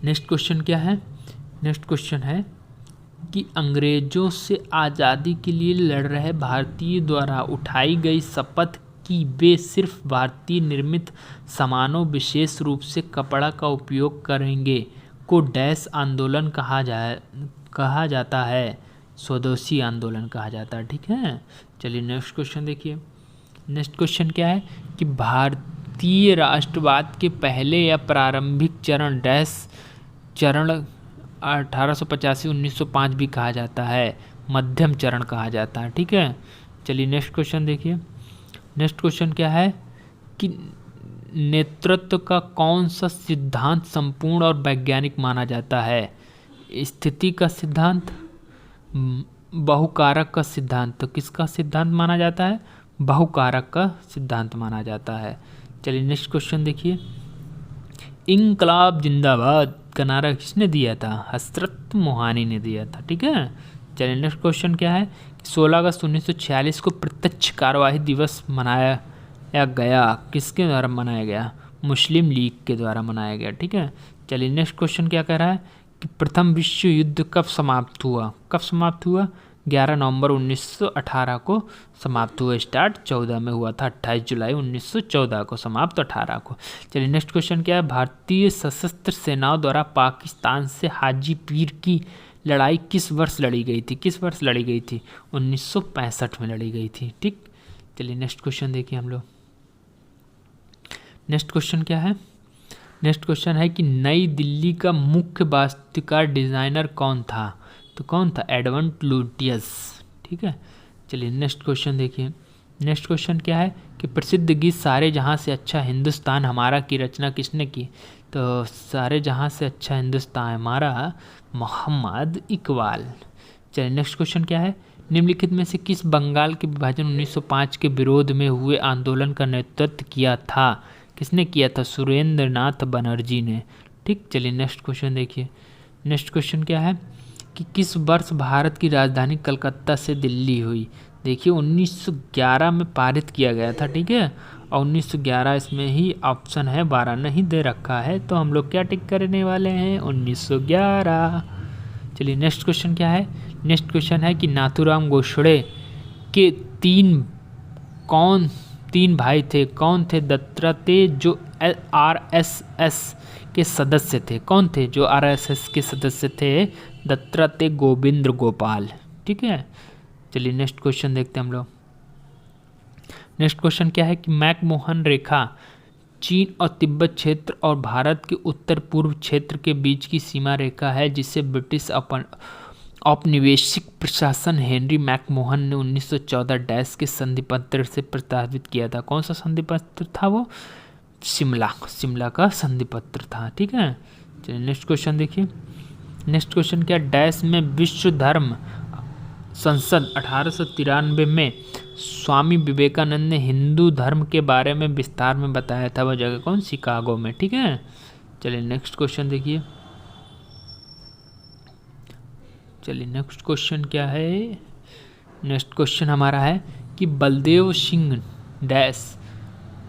नेक्स्ट क्वेश्चन क्या है? नेक्स्ट क्वेश्चन है कि अंग्रेजों से आज़ादी के लिए लड़ रहे भारतीय द्वारा उठाई गई शपथ कि वे सिर्फ भारतीय निर्मित सामानों विशेष रूप से कपड़ा का उपयोग करेंगे को डैश आंदोलन कहा जाता है, स्वदेशी आंदोलन कहा जाता है। ठीक है, चलिए नेक्स्ट क्वेश्चन देखिए। नेक्स्ट क्वेश्चन क्या है कि भारतीय राष्ट्रवाद के पहले या प्रारंभिक चरण डैश चरण 1885-1905 भी कहा जाता है, मध्यम चरण कहा जाता है। ठीक है, चलिए नेक्स्ट क्वेश्चन देखिए। नेक्स्ट क्वेश्चन क्या है कि नेतृत्व का कौन सा सिद्धांत संपूर्ण और वैज्ञानिक माना जाता है? स्थिति का सिद्धांत, बहुकारक का सिद्धांत। तो किसका सिद्धांत माना जाता है? बहुकारक का सिद्धांत माना जाता है। चलिए नेक्स्ट क्वेश्चन देखिए। इंकलाब जिंदाबाद का नारा किसने दिया था? हजरत मोहानी ने दिया था। ठीक है, चलिए नेक्स्ट क्वेश्चन क्या है? 16 अगस्त 1946 को प्रत्यक्ष कार्यवाही दिवस मनाया गया, किसके द्वारा मनाया गया? मुस्लिम लीग के द्वारा मनाया गया। ठीक है, चलिए नेक्स्ट क्वेश्चन क्या कह रहा है कि प्रथम विश्व युद्ध कब समाप्त हुआ? कब समाप्त हुआ? 11 नवंबर 1918 को समाप्त हुआ। स्टार्ट 14 में हुआ था, 28 जुलाई 1914 को, समाप्त 18 को। चलिए नेक्स्ट क्वेश्चन क्या है? भारतीय सशस्त्र सेनाओं द्वारा पाकिस्तान से हाजी पीर की लड़ाई किस वर्ष लड़ी गई थी? किस वर्ष लड़ी गई थी? 1965 में लड़ी गई थी। ठीक, चलिए नेक्स्ट क्वेश्चन देखिए हम लोग। नेक्स्ट क्वेश्चन क्या है? नेक्स्ट क्वेश्चन है कि नई दिल्ली का मुख्य वास्तुकार डिजाइनर कौन था? तो कौन था? Edward Lutyens. ठीक है, चलिए नेक्स्ट क्वेश्चन देखिए। नेक्स्ट क्वेश्चन क्या है कि प्रसिद्ध गीत सारे जहां से अच्छा हिंदुस्तान हमारा की रचना किसने की? तो सारे जहां से अच्छा हिंदुस्तान हमारा, मोहम्मद इकबाल। चलिए नेक्स्ट क्वेश्चन क्या है? निम्नलिखित में से किस बंगाल के विभाजन 1905 के विरोध में हुए आंदोलन का नेतृत्व किया था? किसने किया था? सुरेंद्र नाथ बनर्जी ने। ठीक, चलिए नेक्स्ट क्वेश्चन देखिए। नेक्स्ट क्वेश्चन क्या है कि किस वर्ष भारत की राजधानी कलकत्ता से दिल्ली हुई? देखिए 1911 में पारित किया गया था। ठीक है, और 1911 इसमें ही ऑप्शन है, 12 नहीं दे रखा है, तो हम लोग क्या टिक करने वाले हैं? 1911। चलिए नेक्स्ट क्वेश्चन क्या है? नेक्स्ट क्वेश्चन है कि नाथूराम गोडसे के तीन भाई थे, कौन थे? दत्तात्रेय जो आरएसएस के सदस्य थे। कौन थे जो आरएसएस के सदस्य थे? दत्तात्रेय गोविंद गोपाल। ठीक है, चलिए नेक्स्ट क्वेश्चन देखते हैं हम लोग। नेक्स्ट क्वेश्चन क्या है कि मैकमोहन रेखा चीन और तिब्बत क्षेत्र और भारत के उत्तर पूर्व क्षेत्र के बीच की सीमा रेखा है, जिसे ब्रिटिश औपनिवेशिक प्रशासन हेनरी मैकमोहन ने 1914 डैश के संधि पत्र से प्रस्तावित किया था। कौन सा संधि पत्र था वो? शिमला का संधि पत्र था। ठीक है, चलिए नेक्स्ट क्वेश्चन देखिए। नेक्स्ट क्वेश्चन क्या? डैश में विश्व धर्म संसद 1893 में स्वामी विवेकानंद ने हिंदू धर्म के बारे में विस्तार में बताया था, वह जगह कौन? शिकागो में। ठीक है, चलिए नेक्स्ट क्वेश्चन देखिए। चलिए नेक्स्ट क्वेश्चन क्या है? नेक्स्ट क्वेश्चन हमारा है कि बलदेव सिंह डैश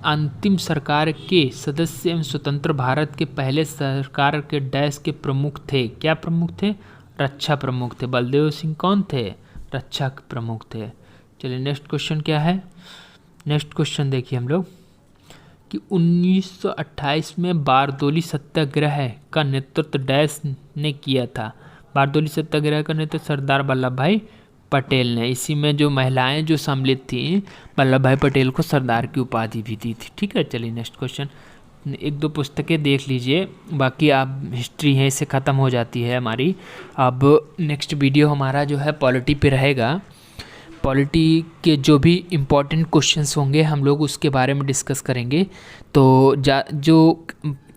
अंतिम सरकार के सदस्य एवं स्वतंत्र भारत के पहले सरकार के डैश के प्रमुख थे। क्या प्रमुख थे? रक्षा प्रमुख थे। बलदेव सिंह कौन थे? रक्षा प्रमुख थे। चलिए नेक्स्ट क्वेश्चन क्या है? नेक्स्ट क्वेश्चन देखिए हम लोग कि 1928 में बारदोली सत्याग्रह का नेतृत्व डैश ने किया था। बारदोली सत्याग्रह का नेतृत्व सरदार वल्लभ भाई पटेल ने। इसी में जो महिलाएं जो सम्मिलित थी, वल्लभ भाई पटेल को सरदार की उपाधि भी दी थी। ठीक है, चलिए नेक्स्ट क्वेश्चन। एक दो पुस्तकें देख लीजिए, बाकी आप हिस्ट्री है इससे ख़त्म हो जाती है हमारी। अब नेक्स्ट वीडियो हमारा जो है पॉलिटी पे रहेगा। पॉलिटी के जो भी इम्पोर्टेंट क्वेश्चंस होंगे हम लोग उसके बारे में डिस्कस करेंगे। तो जो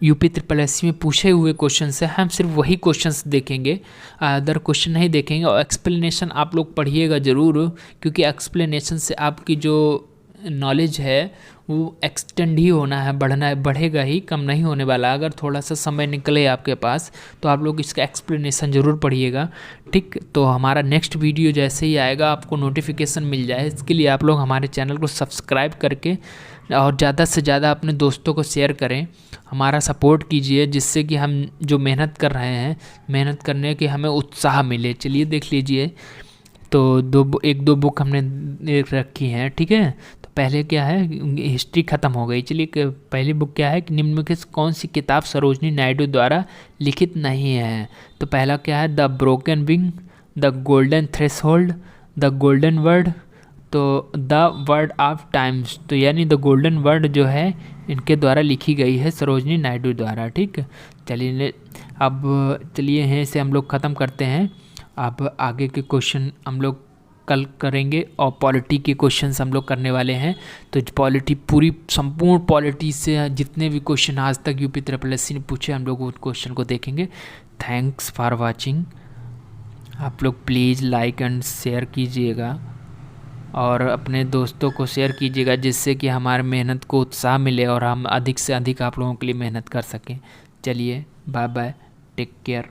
यूपी SSS में पूछे हुए क्वेश्चंस हैं हम सिर्फ वही क्वेश्चंस देखेंगे, अदर क्वेश्चन नहीं देखेंगे। और एक्सप्लेनेशन आप लोग पढ़िएगा ज़रूर, क्योंकि एक्सप्लेनेशन से आपकी जो नॉलेज है वो एक्सटेंड ही होना है, बढ़ेगा ही, कम नहीं होने वाला। अगर थोड़ा सा समय निकले आपके पास तो आप लोग इसका एक्सप्लेनेशन ज़रूर पढ़िएगा। ठीक, तो हमारा नेक्स्ट वीडियो जैसे ही आएगा आपको नोटिफिकेशन मिल जाए, इसके लिए आप लोग हमारे चैनल को सब्सक्राइब करके और ज़्यादा से ज़्यादा अपने दोस्तों को शेयर करें, हमारा सपोर्ट कीजिए, जिससे कि हम जो मेहनत कर रहे हैं, मेहनत करने के हमें उत्साह मिले। चलिए देख लीजिए, तो एक दो बुक हमने रखी हैं। ठीक है, तो पहले क्या है, हिस्ट्री ख़त्म हो गई। चलिए पहली बुक क्या है कि निम्नलिखित कौन सी किताब सरोजनी नायडू द्वारा लिखित नहीं है। तो पहला क्या है, the broken wing, the golden threshold, the golden word, तो द वर्ड ऑफ टाइम्स। तो यानी द गोल्डन वर्ड जो है इनके द्वारा लिखी गई है सरोजनी नायडू द्वारा। ठीक है, चलिए अब चलिए हैं इसे हम लोग ख़त्म करते हैं। अब आगे के क्वेश्चन हम लोग कल करेंगे और पॉलिटी के क्वेश्चंस हम लोग करने वाले हैं। तो पॉलिटी पूरी संपूर्ण पॉलिटी से जितने भी क्वेश्चन आज तक यूपी SSC ने पूछे हम लोग उस क्वेश्चन को देखेंगे। Thanks for watching. आप लोग प्लीज़ लाइक एंड शेयर कीजिएगा और अपने दोस्तों को शेयर कीजिएगा, जिससे कि हमारे मेहनत को उत्साह मिले और हम अधिक से अधिक आप लोगों के लिए मेहनत कर सकें। चलिए बाय बाय, टेक केयर।